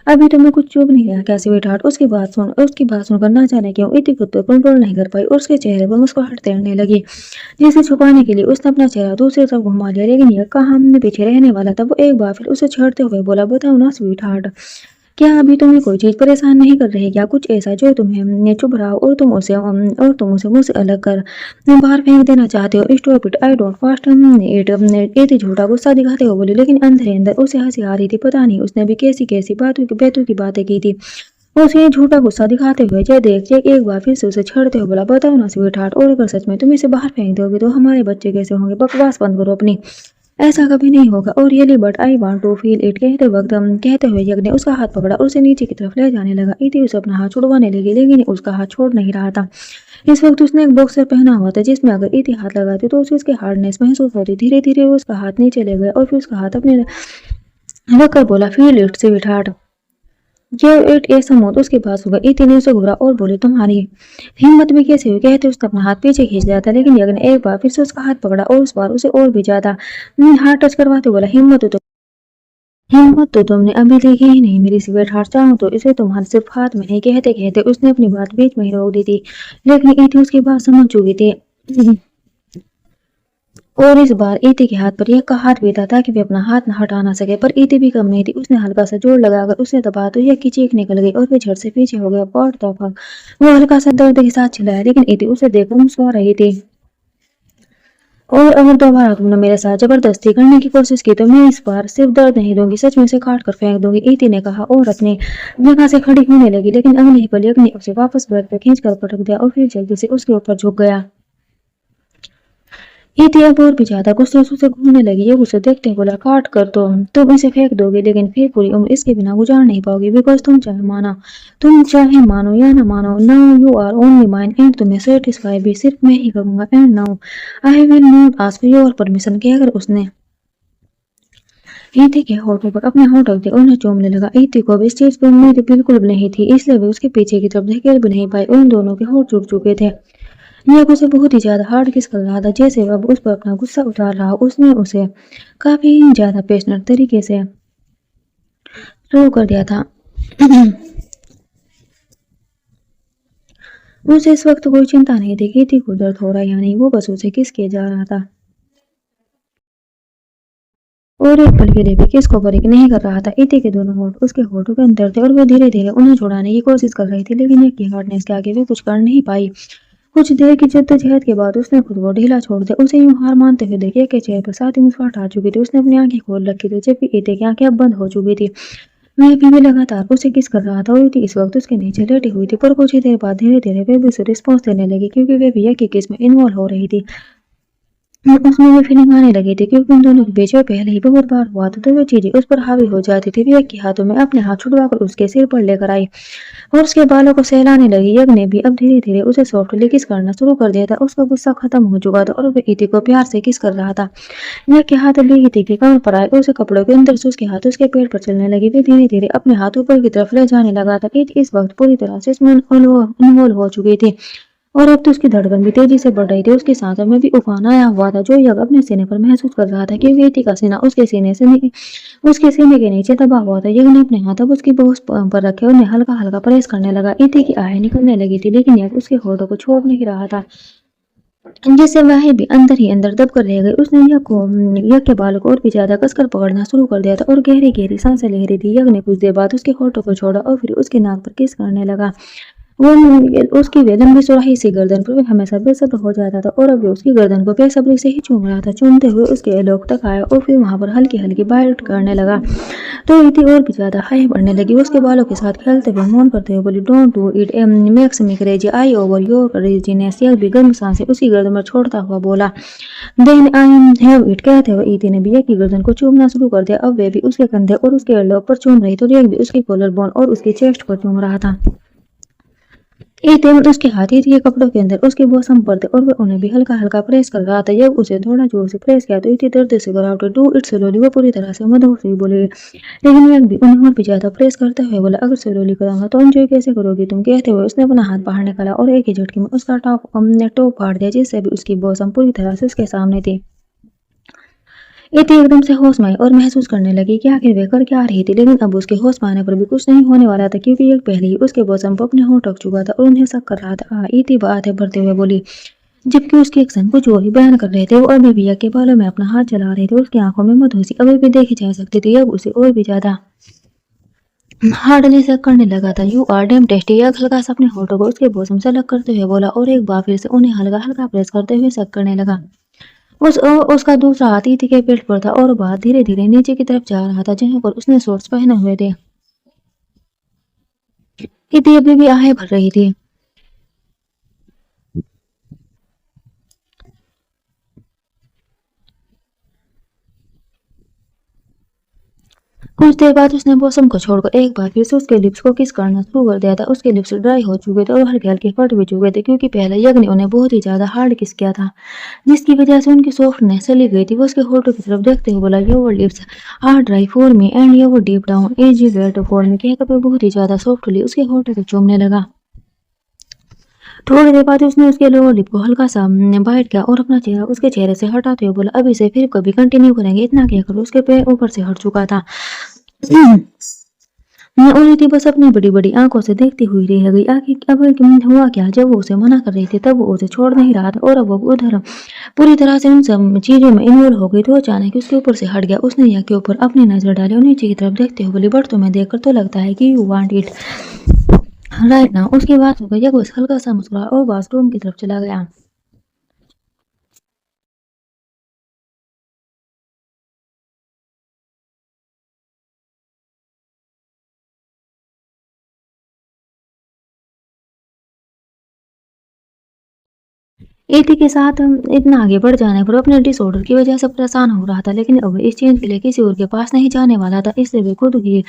अभी तो मैं कुछ चुप नहीं रहा क्या स्वीट हार्ट? उसकी बात सुनकर ना जाने क्यों इति खुद को कंट्रोल नहीं कर पाई और उसके चेहरे पर मुस्कुराहट तैरने लगी, जिसे छुपाने के लिए उसने अपना चेहरा दूसरी तरफ घुमा लिया। लेकिन यह कहाँ हमने पीछे रहने वाला था। वो एक बार फिर उसे छेड़ते हुए बोला, बताओ ना स्वीट हार्ट, क्या अभी तुम्हें कोई चीज परेशान नहीं कर रही क्या? कुछ ऐसा जो तुम्हें चुभ रहा हो और तुम उसे मुझसे अलग कर बाहर फेंक देना चाहते हो? Stop it, I don't fast it झूठा गुस्सा दिखाते हो बोली, लेकिन अंदर ही अंदर उसे हंसी आ रही थी। पता नहीं उसने भी कैसी कैसी बेतू की बातें की थी। उसे झूठा गुस्सा दिखाते हुए जय एक बार फिर से उसे छेड़ते हुए बोला, बताओ ना स्वीट हार्ट, और अगर सच में तुम इसे बाहर फेंक दोगे तो हमारे बच्चे कैसे होंगे? बकवास बंद करो अपनी, ऐसा कभी नहीं होगा। और really but I want to feel it कहते हुए यज्ञ ने उसका हाथ पकड़ा और उसे नीचे की तरफ ले जाने लगा। इति उसे अपना हाथ छुड़वाने लगी, लेकिन उसका हाथ छोड़ नहीं रहा था। इस वक्त उसने एक बॉक्सर पहना हुआ था, जिसमें अगर इति हाथ लगाती तो उसे उसके हार्डनेस महसूस होती। धीरे धीरे वो उसका हाथ नीचे ले गया और फिर उसका हाथ अपने रखकर बोला, feel it sweet heart, it A smooth उसके पास होगा। इति ने उसे घूरा और बोले, तुम्हारी हिम्मत भी कैसे हुई? कहते उसने अपना हाथ पीछे खींच लिया था, लेकिन यज्ञ ने एक बार फिर से उसका हाथ पकड़ा और उस बार उसे और भी ज्यादा हाथ टच करवाते बोला, हिम्मत हो तो हिम्मत तो तुमने अभी देखी ही नहीं मेरी स्वीट हार्ट, चाहूँ तो इसे तुम्हारे सिर्फ हाथ में नहीं। कहते कहते उसने अपनी बात बीच में ही रोक दी थी, लेकिन इति उसकी बात समझ चुकी थी। और इस बार इति के हाथ पर यह का हाथ भी था ताकि वे अपना हाथ न हटा ना सके, पर इति भी कम नहीं थी। उसने हल्का सा जोर लगाकर उसे दबा तो यह की चीख निकल गई और वे झट से पीछे हो गया। बहुत तौफा वो हल्का सा दर्द के साथ चिल्लाया, लेकिन इति उसे देखकर मुस्कुरा रही थी। और अगर दोबारा तुमने मेरे साथ जबरदस्ती करने की कोशिश की तो मैं इस बार सिर्फ दर्द नहीं दूंगी, सच में उसे काट कर फेंक दूंगी, इति ने कहा और अपनी जगह से खड़ी होने लगी। लेकिन अगले ही पल यज्ञ ने उसे वापस बेड पर खींच कर पटक दिया और फिर जल्दी से उसके ऊपर झुक गया। इति अब और भी ज्यादा गुस्से से घूमने लगी। ये उसे देखते बोला, काट कर तो तुम इसे फेंक दोगे, लेकिन फिर पूरी उम्र इसके बिना गुजार नहीं पाओगी, बिकॉज तुम चाहे मानो या ना मानो, now you are only mine and तुम्हें सेटिस्फाई भी सिर्फ मैं ही करूंगा। And now I will not ask your permission, कहकर उसने इति के होठों पर अपने होठ रख दिए और उन्हें चूमने लगा। इति को भी इस चीज पर उम्मीद बिल्कुल भी नहीं थी, इसलिए वे उसके पीछे की तरफ धकेल भी नहीं पाई। उन दोनों के होठ जुड़ चुके थे। यह उसे बहुत ही ज्यादा हार्ड किस कर रहा था, जैसे वह अब उस पर अपना गुस्सा उतार रहा। उसने उसे काफी ज्यादा पेशेंट तरीके से शुरू कर दिया था। उसे इस वक्त कोई चिंता नहीं थी कि इति को दर्द हो रहा है या नहीं, वो बस उसे किस किए जा रहा था और एक पल के लिए भी किस को फर्क नहीं कर रहा था। इति के दोनों होठ उसके होठों के अंदर थे और वो धीरे धीरे उन्हें छुड़ाने की कोशिश कर रही थी, लेकिन एक की हार्डनेस के आगे भी कुछ कर नहीं पाई। कुछ देर की जद्दोजहद के बाद उसने खुद को ढीला छोड़ दिया। उसे यूं हार मानते हुए देखिए के चेहरे पर साथ ही मुस्कुराहट आ चुकी थी। उसने अपनी आंखें खोल रखी थी, जबकि इति की आंखें अब बंद हो चुकी थी। वह अभी भी लगातार उसे किस कर रहा था और इति इस वक्त उसके नीचे लेटी हुई थी। पर कुछ ही देर बाद धीरे धीरे वे भी उसे रिस्पॉन्स देने लगी, क्योंकि वे भी एक ही किस में इन्वॉल्व हो रही थी। उसमें भी फीलिंग आने लगी थी, क्योंकि उन दोनों के बीच में पहले ही बहुत बार हुआ था, तो वे चीजें उस पर हावी हो जाती थी। वे एक के हाथों में अपने हाथ छुड़वाकर उसके सिर पर लेकर आई और उसके बालों को सहलाने लगी। यज्ञ ने भी अब धीरे धीरे उसे सॉफ्टली किस करना शुरू कर दिया था। उसका गुस्सा खत्म हो चुका था और वह इति को प्यार से किस कर रहा था। यज्ञ के हाथ अभी इति के कमर पर आए और उसे कपड़ों के अंदर से उसके हाथ उसके पेट पर चलने लगी। वे धीरे धीरे अपने हाथ ऊपर की तरफ ले जाने लगा था। इति इस वक्त पूरी तरह से इसमें इन्वॉल्व हो चुकी थी और अब तो उसकी धड़कन भी तेजी से बढ़ रही थी। उसकी सांसों में भी उफान आया हुआ था, जो यज्ञ अपने सीने पर महसूस कर रहा था, क्योंकि इति का सीना उसके सीने के नीचे दबा हुआ था। यज्ञ ने अपने हाथ अब उसकी बोस पर रखे और उन्हें हल्का हल्का प्रेस करने लगा। इति की आहें निकलने लगी थी, लेकिन यज्ञ उसके होठों को छोड़ नहीं रहा था, जिससे वह भी अंदर ही अंदर दब कर रह गई। उसने यज्ञ के बालों को और भी ज्यादा कसकर पकड़ना शुरू कर दिया था और गहरी गहरी सांसें ले रही थी। यज्ञ ने कुछ देर बाद उसके होठों को छोड़ा और फिर उसके नाक पर किस करने लगा। वो उसकी वे लंबी सुराही सी गर्दन पर वे हमेशा बेसब्र हो जाता था और अब वो उसकी गर्दन को बेसब्री से ही चूम रहा था। चूमते हुए उसके एलोक तक आया और फिर वहां पर हल्की हल्की बाइट करने लगा, तो इति और भी ज्यादा हाई बढ़ने लगी। उसके बालों के साथ खेलते हुए मौन करते हुए बोली, don't do it makes me crazy, I over your craziness. यह भी गर्म सांसें उसकी गर्दन पर छोड़ता हुआ बोला, देन आई हैव इट। कहते हुए इति ने भी की गर्दन को चूमना शुरू कर दिया। अब वे भी उसके कंधे और उसके एलोक पर चूम रही थी और एक भी उसकी कॉलर बोन और उसकी चेस्ट पर चूम रहा था। इति उसके हाथ इति के कपड़ों के अंदर उसके बोसम पर थे और वह उन्हें भी हल्का हल्का प्रेस कर रहा था। जब उसे थोड़ा जोर से प्रेस किया तो इति दर्द से घबराहट, डू इट स्लोली। वो पूरी तरह से मदहोश हुई बोली, लेकिन यज्ञ भी उन्हें और भी ज्यादा प्रेस करते हुए बोला, अगर स्लोली करूंगा तो एंजॉय कैसे करोगी तुम। कहते हुए उसने अपना हाथ बाहर निकाला और एक ही झटके में उसका टॉप फाड़ दिया, जिससे भी उसकी बोसम पूरी तरह से उसके सामने थी। इति एकदम से होश में आई और महसूस करने लगी कि आखिर वे कर क्या रही थी, लेकिन अब उसके होश पाने पर भी कुछ नहीं होने वाला था, क्योंकि एक पहले ही उसके बोसम पर अपने होंठ रख चुका था और उन्हें शक कर रहा था। इति बातें भरते हुए बोली, जबकि उसके एक्शन कुछ और ही बयान कर रहे थे। वो अभी भी यज्ञ के बालों में अपना हाथ चला रहे थे। उसकी आंखों में मधुसी अभी भी देखी जा सकती थी। यज्ञ उसे और भी ज्यादा हार्डली से करने लगा था। You are damn tasty. Yagya हल्का सा अपने होठों को उसके बोसम से अलग करते हुए बोला और एक बार फिर से उन्हें हल्का हल्का प्रेस करते हुए शक करने लगा। उसका दूसरा हाथ इति के पेट पर था और बात धीरे धीरे नीचे की तरफ जा रहा था, जहां पर उसने शॉर्ट्स पहने हुए थे। इति अभी भी आहें भर रही थी। कुछ देर बाद उसने मौसम को छोड़कर एक बार फिर से उसके लिप्स को किस करना शुरू कर दिया था। उसके लिप्स ड्राई हो चुके थे और हल्के हल्के फट भी चुके थे, क्योंकि पहले यज्ञ ने उन्हें बहुत ही ज्यादा हार्ड किस किया था, जिसकी वजह से उनकी सॉफ्टनेस चली गई थी। वो उसके होठों की तरफ देखते हुए बोला, your lips are dry for me and your deep down is wet for me. कहकर वो बहुत ही ज्यादा सॉफ्टली उसके होठों से चूमने लगा। थोड़ी देर बाद उसने उसके लोअर लिप को हल्का सा बाइट किया और अपना चेहरा उसके चेहरे से हटाते हुए बोला, अब इसे फिर कभी कंटिन्यू करेंगे। इतना कहकर उसके पैर ऊपर से हट चुका था और रीति बस अपनी बड़ी बड़ी आंखों से देखती हुई रह गई। आखिर अब हुआ क्या, जब वो उसे मना कर रही थी तब वो उसे छोड़ नहीं रहा था और अब वो उधर पूरी तरह से उन सब चीजों में इन्वॉल्व हो गई। तो अचानक उसके ऊपर से हट गया। उसने या के ऊपर अपनी नजर डाली और नीचे की तरफ देखते हुए बोली, बट तुम्हें देखकर तो लगता है कि यू वांट इट राइट ना। उसकी बात सुनकर यह बस हल्का सा मुस्कुराया और बाथरूम की तरफ चला गया। एटी के साथ इतना आगे बढ़ जाने पर अपने डिसऑर्डर की वजह से परेशान हो रहा था, लेकिन अब इस चेंज के लिए किसी और के पास नहीं जाने वाला था। इसलिए वे खुद ही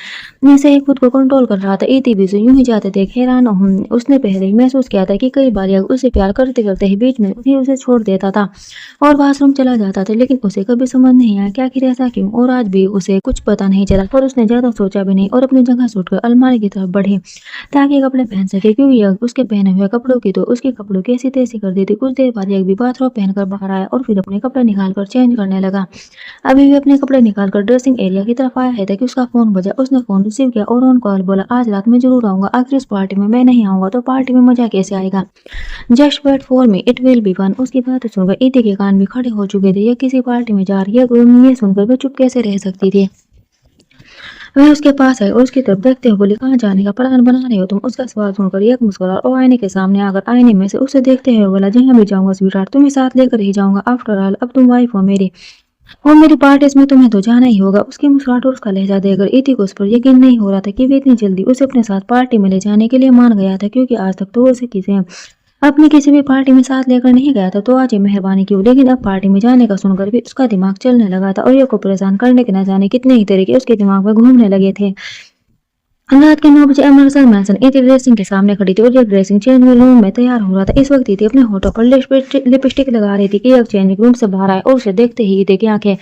से ही खुद को कंट्रोल कर रहा था। एटी भी उसे यूं ही जाते देख हैरान उसने पहले ही महसूस किया था कि कई बार यह उसे प्यार करते करते ही बीच में ही उसे छोड़ देता था और वॉशरूम चला जाता था, लेकिन उसे कभी समझ नहीं आया कि आखिर ऐसा क्यों। और आज भी उसे कुछ पता नहीं चला, पर उसने ज्यादा सोचा भी नहीं और अपनी जगह से उठकर अलमारी की तरफ बढ़ी ताकि कपड़े पहन सके, क्योंकि यह उसके पहने हुए कपड़ों की तो उसके कपड़ों की ऐसी तैसी कर दी थी। कुछ देर बाद यह भी बाथरोब पहनकर बाहर आया और फिर अपने कपड़े निकालकर चेंज करने लगा। अभी भी अपने कपड़े निकालकर ड्रेसिंग एरिया की तरफ आया है कि उसका फोन बजा। उसने फोन रिसीव किया और ऑन कॉल बोला, आज रात में जरूर आऊंगा। आखिर इस पार्टी में मैं नहीं आऊंगा तो पार्टी में मजा कैसे आएगा। Just wait for me, it will be fun. उसकी बात सुनकर इति के कान भी खड़े हो चुके थे। यह किसी पार्टी में जा रही है, ये सुनकर वे चुप कैसे रह सकती थी। वह उसके पास आई और उसकी तरफ देखते हुए बोली, कहाँ जाने का प्लान बना रहे हो तुम। उसका सवाल सुनकर एक मुस्कुरा और आईने के सामने आकर आईने में से उसे देखते हुए बोला, जहाँ भी जाऊंगा स्वीटहार्ट तुम्हें साथ लेकर ही जाऊंगा। आफ्टर ऑल अब तुम वाइफ हो मेरी और मेरी पार्टीज में तुम्हें तो जाना ही होगा। उसकी मुस्कुराहट और उसका लहजा देकर इति को उस पर यकीन नहीं हो रहा था कि वे इतनी जल्दी उसे अपने साथ पार्टी में ले जाने के लिए मान गया था, क्योंकि आज तक तो वो उसे अपनी किसी भी पार्टी में साथ लेकर नहीं गया था। तो आज ये मेहरबानी क्यों। लेकिन अब पार्टी में जाने का सुनकर भी उसका दिमाग चलने लगा था और ये को परेशान करने के न जाने कितने ही तरीके उसके दिमाग में घूमने लगे थे। रात के 9 बजे एमर्सन मैनसन इति ड्रेसिंग के सामने खड़ी थी और ये ड्रेसिंग चेंज रूम में तैयार हो रहा था। इस वक्त इति अपने होठों पर लिपस्टिक लगा रही थी कि यह चेंजिंग रूम से बाहर आए और उसे देखते ही इति की आंखें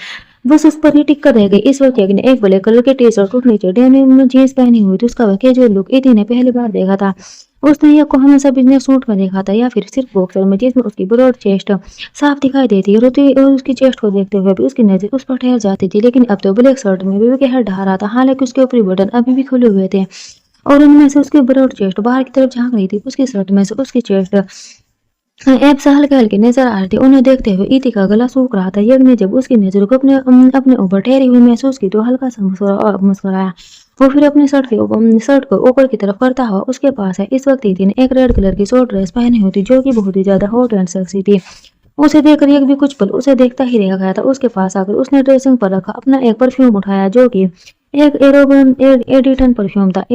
बस उस पर ही टिक कर रह गई। इस वक्त ने एक ब्लैक कलर के टी शर्ट और नीचे डेनिम जींस पहनी हुई थी। उसका वह कैजुअल लुक इति ने पहली बार देखा था। उसने यह को हमेशा बिजनेस सूट में देखा था या फिर सिर्फ बॉक्सर में, जिसमें उसकी ब्रॉड चेस्ट साफ दिखाई देती है। और उसकी चेस्ट को देखते हुए भी उसकी नजर उस पर ठहर जाती थी, लेकिन अब तो ब्लैक शर्ट में भी के हेड ढहा रहा था। हालांकि उसके ऊपरी बटन अभी भी खुले हुए थे और उनमें से उसकी ब्रॉड चेस्ट बाहर की तरफ झांक रही थी। उसकी शर्ट में से उसकी चेस्ट ऐप से हल्के हल्के नजर आ रही थी। उन्हें देखते हुए इति का गला सूख रहा था। यज्ञ ने जब उसकी नजर को अपने ऊपर ठहरी हुई महसूस की तो हल्का सा मुस्कुराया। वो फिर अपनी शर्ट को ऊपर की तरफ करता हुआ उसके पास है। इस वक्त इति ने एक रेड कलर की शॉर्ट ड्रेस पहनी हुई थी जो कि बहुत ही ज्यादा हॉट एंड सेक्सी थी। उसे देखकर यज्ञ भी कुछ पल उसे देखता ही रह गया था। उसके पास आकर उसने ड्रेसिंग पर रखा अपना एक परफ्यूम उठाया जो कि एक एडिटन परफ्यूम था।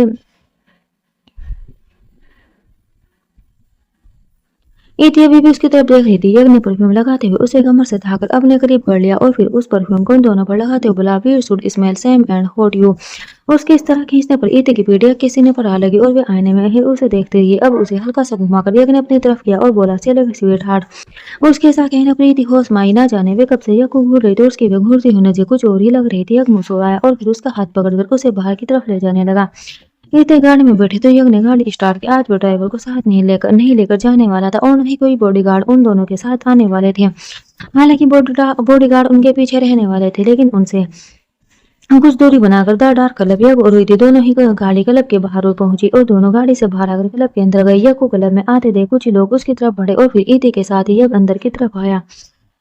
इति अभी भी उसकी तरफ देख रही थी। यज्ञ ने परफ्यूम लगाते हुए उसे कमर से उठाकर अपने करीब कर लिया और फिर उस परफ्यूम को उन दोनों पर लगाते हुए बोला, we should smell same and hot you. उसके इस तरह खींचने पर इति की पीठ के सीने पर आ लगी और वे आईने में ही उसे देखते रही। अब उसे हल्का सा घुमाकर यज्ञ ने अपनी तरफ किया और बोला, चलो स्वीट हार्ट। उसके साथ कहने पर इति होश में आई। ना जाने वे कब से यज्ञ को घूर रही थी। उसकी वे घूरती हुई नजर कुछ और ही लग रही थी। यज्ञ मुस्कुराया और फिर उसका हाथ पकड़कर उसे बाहर की तरफ ले जाने लगा। इतने गाड़ी में बैठे तो यज्ञ ने गाड़ी स्टार्ट की। आज वो ड्राइवर को साथ नहीं लेकर जाने वाला था और न ही कोई बॉडीगार्ड उन दोनों के साथ आने वाले थे। हालांकि बॉडीगार्ड उनके पीछे रहने वाले थे, लेकिन उनसे कुछ दूरी बनाकर द डार्क क्लब यज्ञ और हुई दोनों ही गाड़ी क्लब के बाहर पहुंची और दोनों गाड़ी से बाहर आकर क्लब के अंदर गए। यज्ञ को क्लब में आते देख कुछ लोग उसकी तरफ बढ़े और फिर इति के साथ ही यज्ञ अंदर की तरफ आया।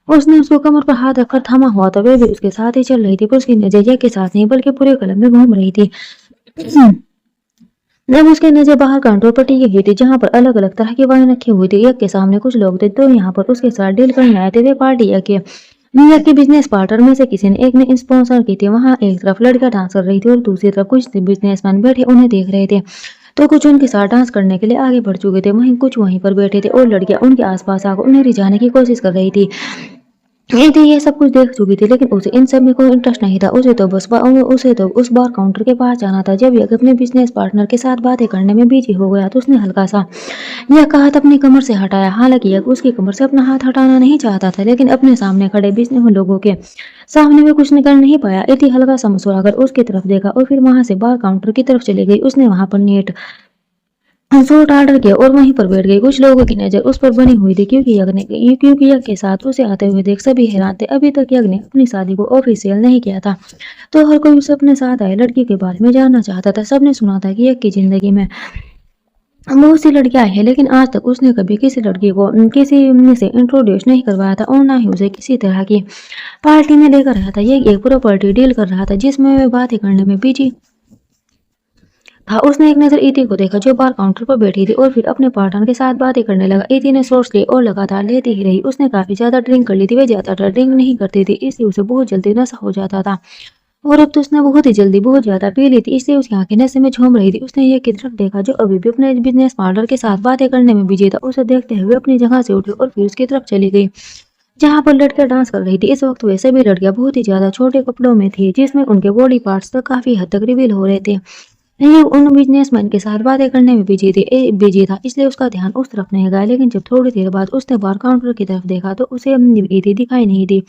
उसने उसको कमर पर हाथ रखकर थामा हुआ था। वे भी उसके साथ ही चल रही थी, पर उसकी नजर यज्ञ के साथ नहीं बल्कि पूरे क्लब में घूम रही थी। जब उसकी नजर बाहर काउंटर पर टिकी हुई थी जहां पर अलग अलग तरह की वाइन रखी हुई थी। यज्ञ के सामने कुछ लोग थे तो यहाँ पर उसके साथ डील करने आए थे। वे पार्टी यज्ञ के बिजनेस पार्टनर में से किसी ने एक ने स्पॉन्सर की थी। वहां एक तरफ लड़कियां डांस कर रही थी और दूसरी तरफ कुछ बिजनेसमैन बैठे उन्हें देख रहे थे। तो कुछ उनके साथ डांस करने के लिए आगे बढ़ चुके थे, वहीं कुछ वहीं पर बैठे थे और लड़कियां उनके आसपास आकर उन्हें रिझाने की कोशिश कर रही थी। थी ये सब कुछ देख चुकी थी, लेकिन उसे इन सब में कोई इंटरेस्ट नहीं था। उसे तो उस बार काउंटर के पास जाना था। जब यज्ञ अपने बिजनेस पार्टनर के साथ बातें करने में बिजी हो गया तो उसने हल्का सा यह हाथ अपनी कमर से हटाया। हालांकि यज्ञ उसकी कमर से अपना हाथ हटाना नहीं चाहता था, लेकिन अपने सामने खड़े बिजनेस लोगों के सामने में कुछ निकल नहीं पाया। इति हल्का सा मुस्कुराकर उसकी तरफ देखा और फिर वहां से बार काउंटर की तरफ चली गई। उसने वहां पर नेट सूट ऑर्डर किया और वहीं पर बैठ गई। कुछ लोगों की नजर उस पर बनी हुई थी क्योंकि यज्ञ के साथ उसे आते हुए देख सभी हैरान थे। अभी तक यज्ञ ने अपनी शादी को ऑफिशियल नहीं किया था, तो हर कोई उसे अपने साथ आए लड़की के बारे में जानना चाहता था। सबने सुना था कि यज्ञ की जिंदगी में बहुत सी लड़कियां आई है, लेकिन आज तक उसने कभी किसी लड़की को किसी से इंट्रोड्यूस नहीं करवाया था और ना ही उसे किसी तरह की पार्टी में लेकर आया था। ये एक प्रॉपर्टी डील कर रहा था जिसमें वह बातें करने में बिजी था। उसने एक नजर इति को देखा जो बार काउंटर पर बैठी थी और फिर अपने पार्टनर के साथ बातें करने लगा। इति ने शॉट्स ली और लगातार लेती ही रही। उसने काफी ज्यादा ड्रिंक कर ली थी। वह ज्यादातर ड्रिंक नहीं करती थी, इसलिए उसे बहुत जल्दी नशा हो जाता था, और अब तो उसने बहुत ही जल्दी बहुत ज्यादा पी ली थी, इसलिए उसकी आंखें नशे में झूम रही थी। उसने ये की तरफ देखा जो अभी भी अपने बिजनेस पार्टनर के साथ बातें करने में बिजी था। उसे देखते हुए अपनी जगह से उठी और फिर उसकी तरफ चली गई जहां पर लड़कियां डांस कर रही थी। इस वक्त वैसे भी लड़कियां बहुत ही ज्यादा छोटे कपड़ों में थी जिसमें उनके बॉडी पार्ट्स तक काफी हद तक रिवील हो रहे थे। ये उन बिजनेसमैन के साथ बातें करने में बिजी था, इसलिए उसका ध्यान उस तरफ नहीं गया। लेकिन जब थोड़ी देर बाद उसने बार काउंटर की तरफ देखा तो उसे इति दिखाई नहीं दी।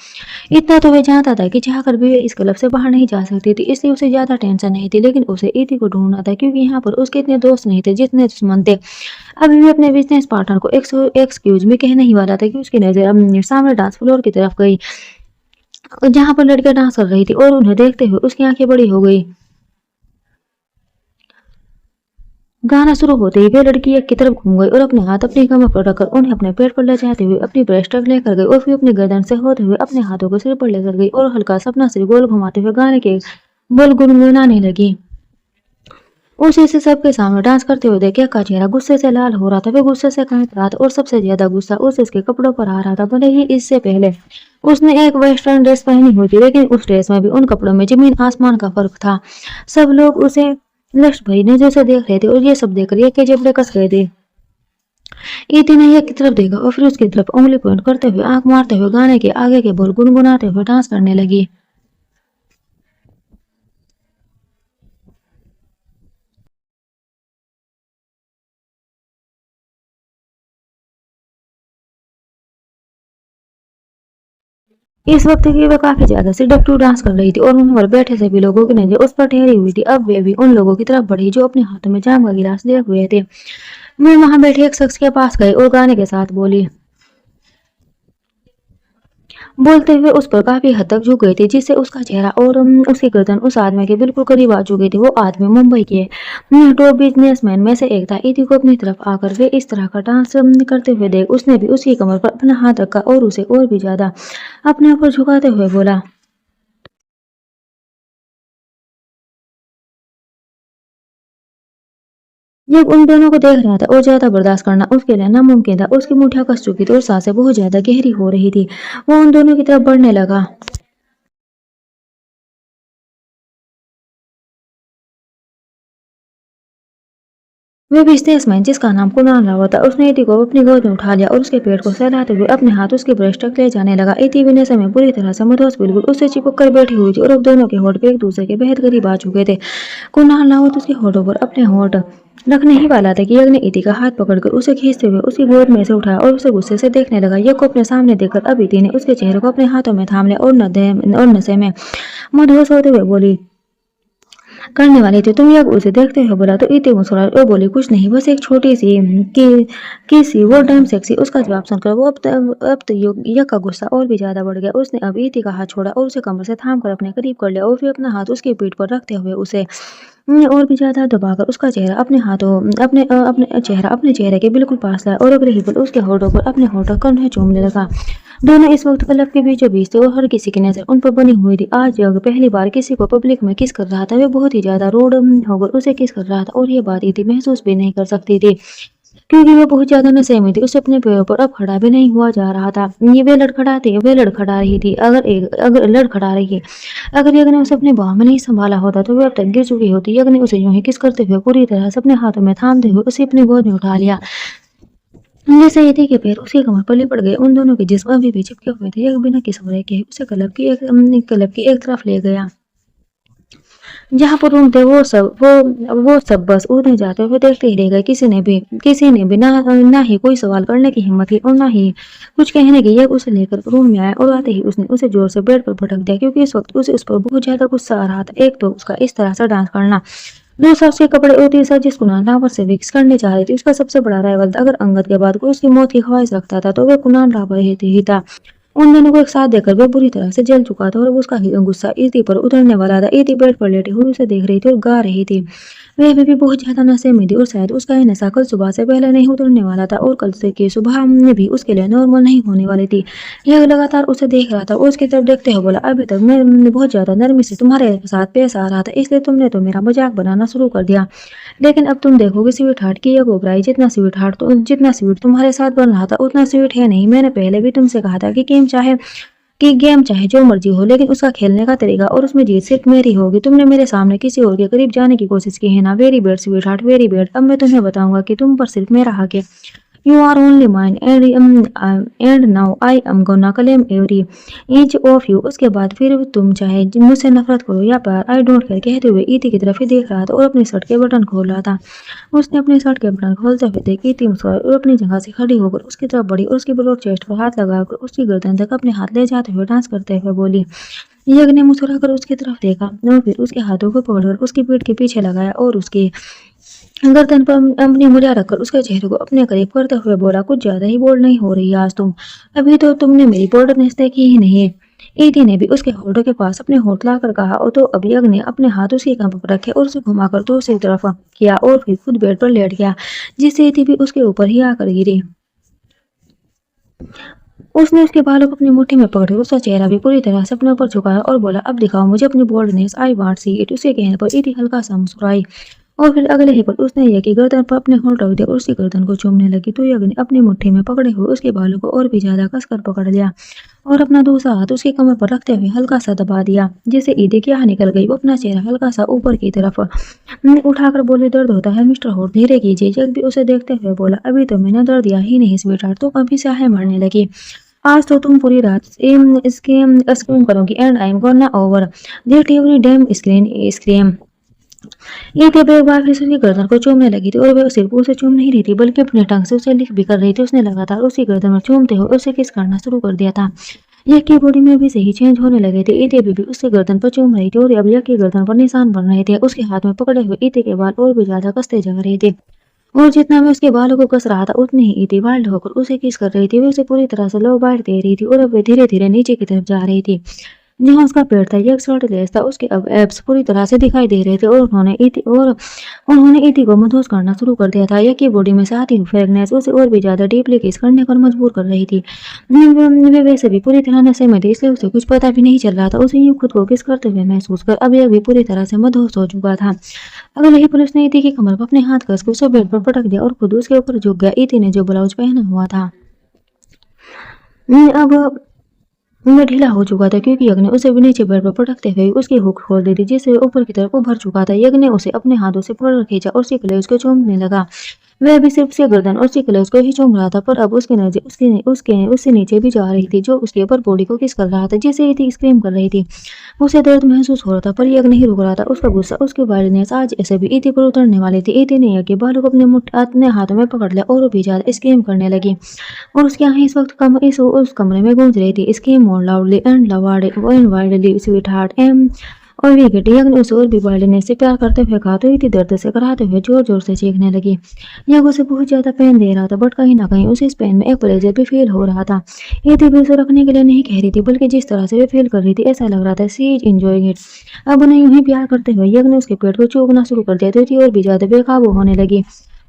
इतना तो वह जानता था कि चाहकर भी वह इस क्लब से बाहर नहीं जा सकती थी, इसलिए उसे ज्यादा टेंशन नहीं थी। लेकिन उसे इति को ढूंढना था क्योंकि यहाँ पर उसके इतने दोस्त नहीं थे जितने दुश्मन थे। अभी भी अपने बिजनेस पार्टनर को एक्सक्यूज में कहने ही वाला था कि उसकी नजर सामने डांस फ्लोर की तरफ गई जहां पर लड़कियां डांस कर रही थी, और उन्हें देखते हुए उसकी आंखें बड़ी हो गई। गाना शुरू होते ही वे लड़की एक की तरफ घूम गई और अपने हाथ अपनी कमर पर रखकर उन्हें अपने पेट पर ले जाते हुए अपनी ब्रेस्ट तक लेकर गई, और फिर अपनी गर्दन से होते हुए अपने हाथों को सिर पर लेकर गई और हल्का सपना सिर गोल घुमाते हुए गाने के बोल गुनगुनाने लगी। उसे से सबके सामने डांस करते हुए देखे का चेहरा गुस्से से लाल हो रहा था। वे गुस्से से कांप रहा था और सबसे ज्यादा गुस्सा उसके कपड़ों पर आ रहा था। भले ही इससे पहले उसने एक वेस्टर्न ड्रेस पहनी हुई थी, लेकिन उस ड्रेस में भी उन कपड़ों में जमीन आसमान का फर्क था। सब लोग उसे लक्ष्य भाई ने जैसे देख रहे थे और ये सब देख रहे के जबड़े कस गए थे। इति ने एक की तरफ देखा और फिर उसकी तरफ उंगली पॉइंट करते हुए आंख मारते हुए गाने के आगे के बोल गुनगुनाते हुए डांस करने लगी। इस वक्त की वह काफी ज्यादा सिडक्टिव डांस कर रही थी और वहां पर बैठे सभी लोगों की नजर उस पर ठहरी हुई थी। अब वे भी उन लोगों की तरफ बढ़ी जो अपने हाथों में जाम का गिलास लिए हुए थे। मैं वहां बैठे एक शख्स के पास गई और गाने के साथ बोली बोलते हुए उस पर काफी हद तक झुक गई थी, जिससे उसका चेहरा और उसकी गर्दन उस आदमी के बिल्कुल करीब आ चुकी थी। वो आदमी मुंबई के टॉप बिजनेसमैन में से एक था। इति को अपनी तरफ आकर वे इस तरह का डांस करते हुए देख उसने भी उसकी कमर पर अपना हाथ रखा और उसे और भी ज्यादा अपने ऊपर झुकाते हुए बोला। जब उन दोनों को देख रहा था और ज्यादा बर्दाश्त करना उसके लिए नामुमकिन था। उसकी मुठ्ठियां कस चुकी थी और सांसें बहुत ज्यादा गहरी हो रही थी। वो उन दोनों की तरफ बढ़ने लगा। वे बिजनेसमैन जिसका नाम कुणाल रावत था उसने इति को अपनी गोद में उठा लिया और उसके पेट को सहलाते हुए अपने हाथ उसके ब्रेस्ट तक ले जाने लगा। इति भी नशे में पूरी तरह से मदहोश बिल्कुल उससे चिपक कर बैठी हुई थी और अब दोनों के होठ पे एक दूसरे के बेहद करीब आ चुके थे। कुणाल रावत उसके होठों पर अपने होठ रखने ही वाला था कि यज्ञ ने इति का हाथ पकड़कर उसे खींचते हुए उसकी गोद में से उठाया और उसे गुस्से से देखने लगा। यज्ञ को अपने सामने देखकर अब इति ने उसके चेहरे को अपने हाथों में थाम लिया और नशे में मदहोश होते हुए बोली करने वाली थी। तुम यज्ञ उसे देखते हुए बोला तो इति मुस्कुराई और बोली कुछ नहीं, बस एक छोटी सी किसी वो डैम सेक्सी। उसका जवाब सुनकर वो अब तो यज्ञ का गुस्सा और भी ज्यादा बढ़ गया। उसने अब इति का हाथ छोड़ा और उसे कमर से थाम कर अपने करीब कर लिया और फिर अपना हाथ उसकी पीठ पर रखते हुए उसे और भी ज्यादा दबाकर उसका चेहरा अपने हाथों अपने चेहरे के बिल्कुल पास लाया और अगले ही पल उसके होठों पर अपने होठों कर उन्हें चूमने लगा। दोनों इस वक्त क्लब के बीचों बीच थे और हर किसी की नजर उन पर बनी हुई थी। आज जग पहली बार किसी को पब्लिक में किस कर रहा था। वे बहुत ही ज्यादा रोड होकर उसे किस कर रहा था और ये बात इति महसूस भी नहीं कर सकती थी क्योंकि वो बहुत ज्यादा नशे में थी। उसे अपने पैरों पर अब खड़ा भी नहीं हुआ जा रहा था। ये वे लड़खड़ा रही थी। अगर लड़खड़ा रही है अगर यज्ञ ने उसे अपने बाहों में नहीं संभाला होता तो वे अब तक गिर चुकी होती। यज्ञ ने उसे यूं ही किस करते हुए पूरी तरह से अपने हाथों में थामते हुए उसे अपनी गोद में उठा लिया। जैसे इति के पैर उसकी कमर पर लिपट गए। उन दोनों के जिस्म अभी भी चिपके हुए थे। यज्ञ बिना किसी वजह के उसे क्लब की एक तरफ ले गया जहां पर रूम थे। वो सब बस उड़ने जाते हुए देखते ही रह गए। किसी ने भी ना ही कोई सवाल करने की हिम्मत की और ना ही कुछ कहने की। यज्ञ उसे लेकर रूम में आया और आते ही उसने उसे जोर से बेड पर पटक दिया क्योंकि इस वक्त उसे उस पर बहुत ज्यादा गुस्सा आ रहा था। एक तो उसका इस तरह से डांस करना, दूसरा उसके कपड़े और तीसरा जिस कुणाल रावर से विक्स करने जा रही थी उसका सबसे बड़ा राइवल था। अगर अंगद के बाद कोई उसकी मौत की ख्वाहिश रखता था तो वह कुणाल रावर ही था। उन दोनों को एक साथ देखकर वह बुरी तरह से जल चुका था और उसका गुस्सा इति पर उतरने वाला था। इति बेड पर लेटी हुई उसे देख रही थी और गा रही थी। वह अभी भी बहुत ज्यादा नशे में थी और शायद उसका यह नशा कल सुबह से पहले नहीं उतरने वाला था और कल से की सुबह में भी उसके लिए नॉर्मल नहीं होने वाली थी। यह लगातार उसे देख रहा था और उसकी तरफ देखते हुए बोला, अभी तक मैं बहुत ज्यादा नरमी से तुम्हारे साथ पेश आ रहा था, इसलिए तुमने तो मेरा मजाक बनाना शुरू कर दिया। लेकिन अब तुम देखोगे स्वीट हार्ट की यह घबराई, जितना स्वीट तुम्हारे साथ बन रहा था उतना स्वीट है नहीं। मैंने पहले भी तुमसे कहा था कि गेम चाहे जो मर्जी हो लेकिन उसका खेलने का तरीका और उसमें जीत सिर्फ मेरी होगी। तुमने मेरे सामने किसी और के करीब जाने की कोशिश की है ना। Very bad sweet heart, very bad. अब मैं तुम्हें बताऊंगा कि तुम पर सिर्फ मेरा हक है। You are only mine and now I am gonna claim every inch of you। उसके बाद फिर तुम चाहे मुझसे नफरत करो या प्यार, आई डोंट केयर कहते हुए इति की तरफ ही देख रहा था और अपनी शर्ट के बटन खोल रहा था। उसने अपनी शर्ट के बटन खोलते हुए देखी इति मुस्कुराई और अपनी जगह से खड़ी होकर उसकी तरफ बढ़ी और उसकी ब्रॉड चेस्ट पर हाथ लगाकर उसकी गर्दन तक अपने हाथ ले जाते हुए डांस करते हुए बोली। यज्ञ ने मुस्कुराकर उसकी तरफ देखा और फिर उसके हाथों को पकड़कर उसकी पीठ के पीछे लगाया और उसकी गर्दन पर अपनी उंगलियां रखकर उसके चेहरे को अपने करीब करते हुए बोला, कुछ ज्यादा ही बोल्ड नहीं हो रही आज तुम। अभी तो तुमने मेरी बोल्डनेस देखी ही नहीं है। इति ने भी उसके होठों के पास अपने होठ लाकर कहा और तो अभी यज्ञ ने अपने हाथ उसकी कमर पर रखे और उसे घुमाकर दूसरी तरफ किया और फिर खुद बेड पर लेट गया, जिससे इति भी उसके ऊपर ही आकर गिरी। उसने उसके बालों को अपनी मुट्ठी में पकड़कर उसका चेहरा भी पूरी तरह से अपने ऊपर झुकाया और बोला, अब दिखाओ मुझे अपनी boldness, I want see it. उसके कहने पर इति हल्का सा मुस्कुराई और फिर अगले ही पल उसने यज्ञ की गर्दन पर अपने होंठ रख दिया और उसकी गर्दन को चूमने लगी तो यज्ञ ने अपनी मुट्ठी में पकड़े हुए उसके बालों को और भी ज्यादा कसकर पकड़ लिया और अपना दूसरा हाथ उसकी कमर पर रखते हुए हल्का सा दबा दिया, जिससे ईदी की आह निकल गई। वो अपना चेहरा हल्का सा ऊपर की तरफ उठाकर बोली, दर्द होता है मिस्टर होट, धीरे कीजिए। जग भी उसे देखते हुए बोला, अभी तो मैंने दर्द दिया ही नहीं स्वीट हार्ट, तो अभी से आहें भरने लगी। आज तो तुम पूरी रात स्क्रीम करोगी and I am gonna over that every dam scream. ये थी एक बार फिर से उसकी गर्दन को चूमने लगी थी और वह सिर्फ उसे चूम नहीं रही थी बल्कि अपने टंग से उसे लिख भी कर रही थी। उसने लगातार उसकी गर्दन में चूमते हुए उसे किस करना शुरू कर दिया था। यह की बॉडी में भी सही चेंज होने लगे थे। इति भी उसके गर्दन पर चूम रही थी और अब यह की गर्दन पर निशान बन रहे थे। उसके हाथ में पकड़े हुए इति के बाल और भी ज्यादा कसते जा रहे थे और जितना मैं उसके बालों को कस रहा था उतनी ही इति वाइल्ड होकर उसे किस कर रही थी। वे उसे पूरी तरह से लो बाइट दे रही थी और अब वे धीरे धीरे नीचे की तरफ जा रही थी जहाँ उसका पेट था। यह शर्टलेस था, उसके अब एब्स पूरी तरह से दिखाई दे रहे थे और उन्होंने इति को मधोस करना शुरू कर दिया था। यह की बॉडी में साथ ही फ्रेगनेस उसे और भी ज्यादा डीपली किस करने पर मजबूर कर रही थी। वे वैसे भी पूरी तरह नशे में थी इसलिए उसे कुछ पता भी नहीं चल रहा था। उसे यूं खुद को किस करते हुए महसूस कर अब यह भी पूरी तरह से मधोस हो चुका था। अगले ही पुलिस ने इति की कमर पर अपने हाथ कस के उसे बेड पर पटक दिया और खुद उसके ऊपर झुक गया। इति ने जो ब्लाउज पहना हुआ था अब वह ढीला हो चुका था क्योंकि यज्ञ ने उसे भी नीचे बेड पर पटकते हुए उसकी हुक खोल दी थी, जिससे ऊपर की तरफ उभर चुका था। यज्ञ ने उसे अपने हाथों से पकड़ खींचा और उसके गले उसको चूमने लगा। वह भी सिर्फ उसके गर्दन और उसकी कलेज को ही चूम रहा था पर अब उसकी नजर उससे नीचे भी जा रही थी जो उसके ऊपर बॉडी को किस कर रहा था, जिसे इति स्क्रीम कर रही थी। उसे दर्द महसूस हो रहा था पर यज्ञ नहीं रुक रहा था। उसका गुस्सा, उसकी वायलेंस आज ऐसे भी इति पर उतरने वाली थी। इति ने यज्ञ के बालों को अपने हाथों में पकड़ लिया और भी ज्यादा स्क्रीम करने लगी और उसकी आंखें इस वक्त उस कमरे में गूंज रही थी। Scream more loudly and wildly sweetheart एम और वे घटी। यज्ञ ने उसे और भी वायलेंस से प्यार करते हुए कहा तो इति दर्द से कराते हुए जोर जोर से चीखने लगी। यज्ञ उसे बहुत ज्यादा पेन दे रहा था बट कहीं ना कहीं उसे इस पेन में एक प्लेजर भी फील हो रहा था। इति भी उसे रखने के लिए नहीं कह रही थी बल्कि जिस तरह से वे फील कर रही थी ऐसा लग रहा था सी इज एंजॉयिंग इट। अब उन्हें यूं ही प्यार करते हुए यज्ञ ने उसके पेट को चूमना शुरू कर दिया तो इति और भी ज्यादा बेकाबू होने लगी।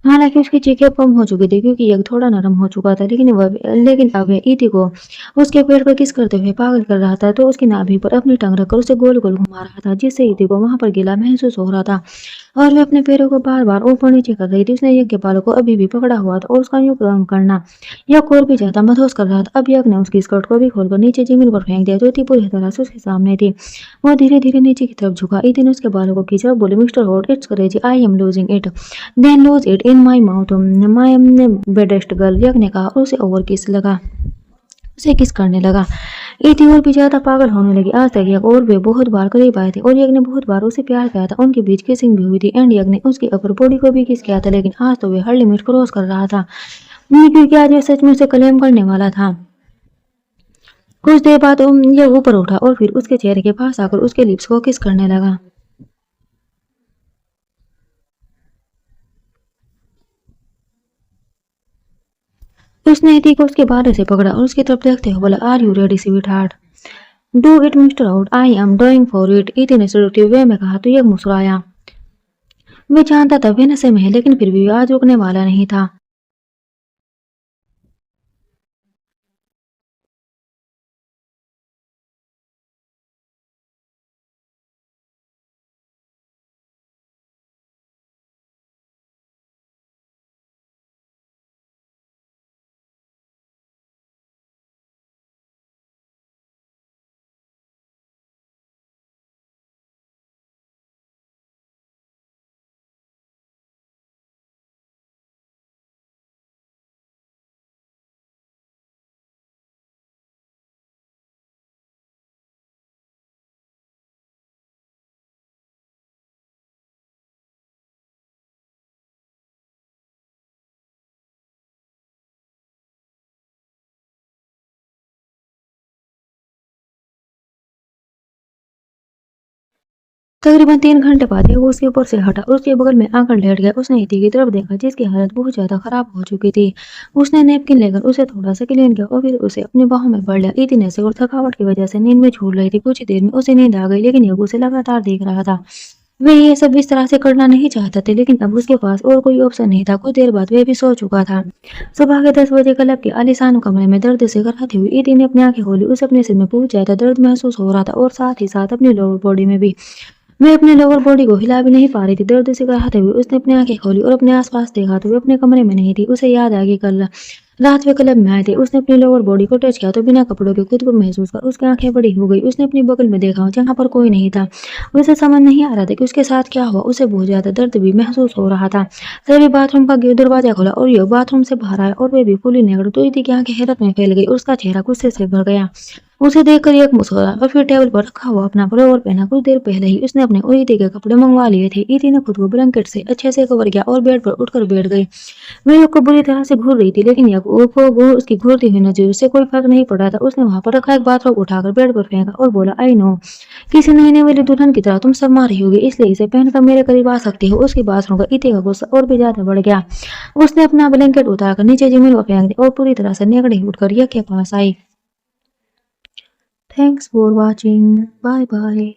हालांकि उसकी चीखें कम हो चुकी थी क्योंकि यज्ञ थोड़ा नरम हो चुका था लेकिन अब वह इति को उसके पेट पर किस करते हुए पागल कर रहा था तो उसकी नाभि पर अपनी टंग रखकर उसे गोल गोल घुमा रहा था, जिससे इति को वहां पर गीला महसूस हो रहा था और वह अपने पैरों को बार बार ऊपर नीचे कर रही थी। उसने यज्ञ के बालों को अभी भी पकड़ा हुआ था और उसका यूं करना यज्ञ और भी ज्यादा मदहोश कर रहा था। अब यज्ञ ने उसकी स्कर्ट को भी खोलकर नीचे जमीन पर फेंक दिया तो इति पूरी तरह से उसके सामने थी। वो धीरे धीरे नीचे की तरफ झुका। इति ने उसके बालों को खींचा और बोले, mister hot it's crazy, I am losing it then lose it in my mouth my baddest girl. Yagya ने कहा और उसे उसे किस करने लगा। इति और भी ज्यादा पागल होने लगी। आज तक यज्ञ और वे बहुत बार करीब आए थे और यज्ञ ने बहुत बार उसे प्यार किया था। उनके बीच किसिंग भी हुई थी एंड यज्ञ ने उसकी अपर बॉडी को भी किस किया था, लेकिन आज तो वे हर लिमिट क्रॉस कर रहा था क्योंकि आज वह सच में उसे क्लेम करने वाला था। कुछ देर बाद यह ऊपर उठा और फिर उसके चेहरे के पास आकर उसके लिप्स को किस करने लगा। उसने इति को उसके बारे से पकड़ा और उसकी तरफ देखते हुए बोला, are you ready sweetheart? Do it mister out, I am doing for it, Iti ने सेडक्टिव वे में कहा तो यह मुस्कुराया। मैं जानता था वे नशे में है, लेकिन फिर भी आज रुकने वाला नहीं था। तकरीबन 3 घंटे बाद वो उसके ऊपर से हटा और उसके बगल में आकर लेट गया। उसने इति की तरफ देखा जिसकी हालत बहुत ज्यादा खराब हो चुकी थी। उसने नैपकिन लेकर उसे थोड़ा सा क्लीन किया और फिर उसे अपनी बाहों में भर लिया। इति ने से और थकावट की वजह से नींद में झूल रही थी। कुछ ही देर में उसे नींद आ गई, लेकिन यज्ञ उसे लगातार देख रहा था। वे ये सब इस तरह से करना नहीं चाहते थे, लेकिन अब उसके पास और कोई ऑप्शन नहीं था। कुछ देर बाद वे भी सो चुका था। सुबह के 10 बजे क्लब के आलीशान कमरे में दर्द से कराहती हुई इति ने अपनी आंखें खोली। उसे अपने सिर में बहुत ज्यादा दर्द महसूस हो रहा था और साथ ही साथ अपनी लोअर बॉडी में भी। मैं अपने लोअर बॉडी को हिला भी नहीं पा रही थी। दर्द से कराहते हुए उसने अपनी आंखें खोली और अपने आसपास देखा तो वे अपने कमरे में नहीं थी। उसे याद आ गई कल रात वे क्लब में आए थे। उसने अपनी लोअर बॉडी को टच किया तो बिना कपड़ों के खुद को महसूस कर उसकी आंखें बड़ी हो गई। उसने अपनी बगल में देखा जहाँ पर कोई नहीं था। उसे समझ नहीं आ रहा था कि उसके साथ क्या हुआ। उसे बहुत ज्यादा दर्द भी महसूस हो रहा था। तभी बाथरूम का दरवाजा खुला और यह बाथरूम से बाहर आया और वे भी फुली नेकड़ तो इति की आंखें हैरत में फैल गई और उसका चेहरा गुस्से से भर गया। उसे देखकर एक मुस्कुराया और फिर टेबल पर रखा हुआ अपना पुलोवर पहना। कुछ देर पहले ही उसने अपने और इति के कपड़े मंगवा लिए थे। इति ने खुद को ब्लैंकेट से अच्छे से कवर किया और बेड पर उठकर बैठ गई। वह यज्ञ को बुरी तरह से घूर रही थी, लेकिन यज्ञ को उसकी घूरती हुई नजर से कोई फर्क नहीं पड़ रहा था। उसने वहां पर रखा एक बाथरोब उठाकर बेड पर फेंका और बोला, आई नो, किसी नईने वाली दुल्हन की तरह तुम शर्मा रही होगी, इसलिए इसे पहनकर मेरे करीब आ सकती हो। उसकी बात सुनकर इति का गुस्सा और भी ज्यादा बढ़ गया। उसने अपना ब्लैंकेट उतारकर नीचे जमीन पर फेंक दिया और पूरी तरह से नेकड़ी उठकर यज्ञ के पास आई। Thanks for watching, bye bye.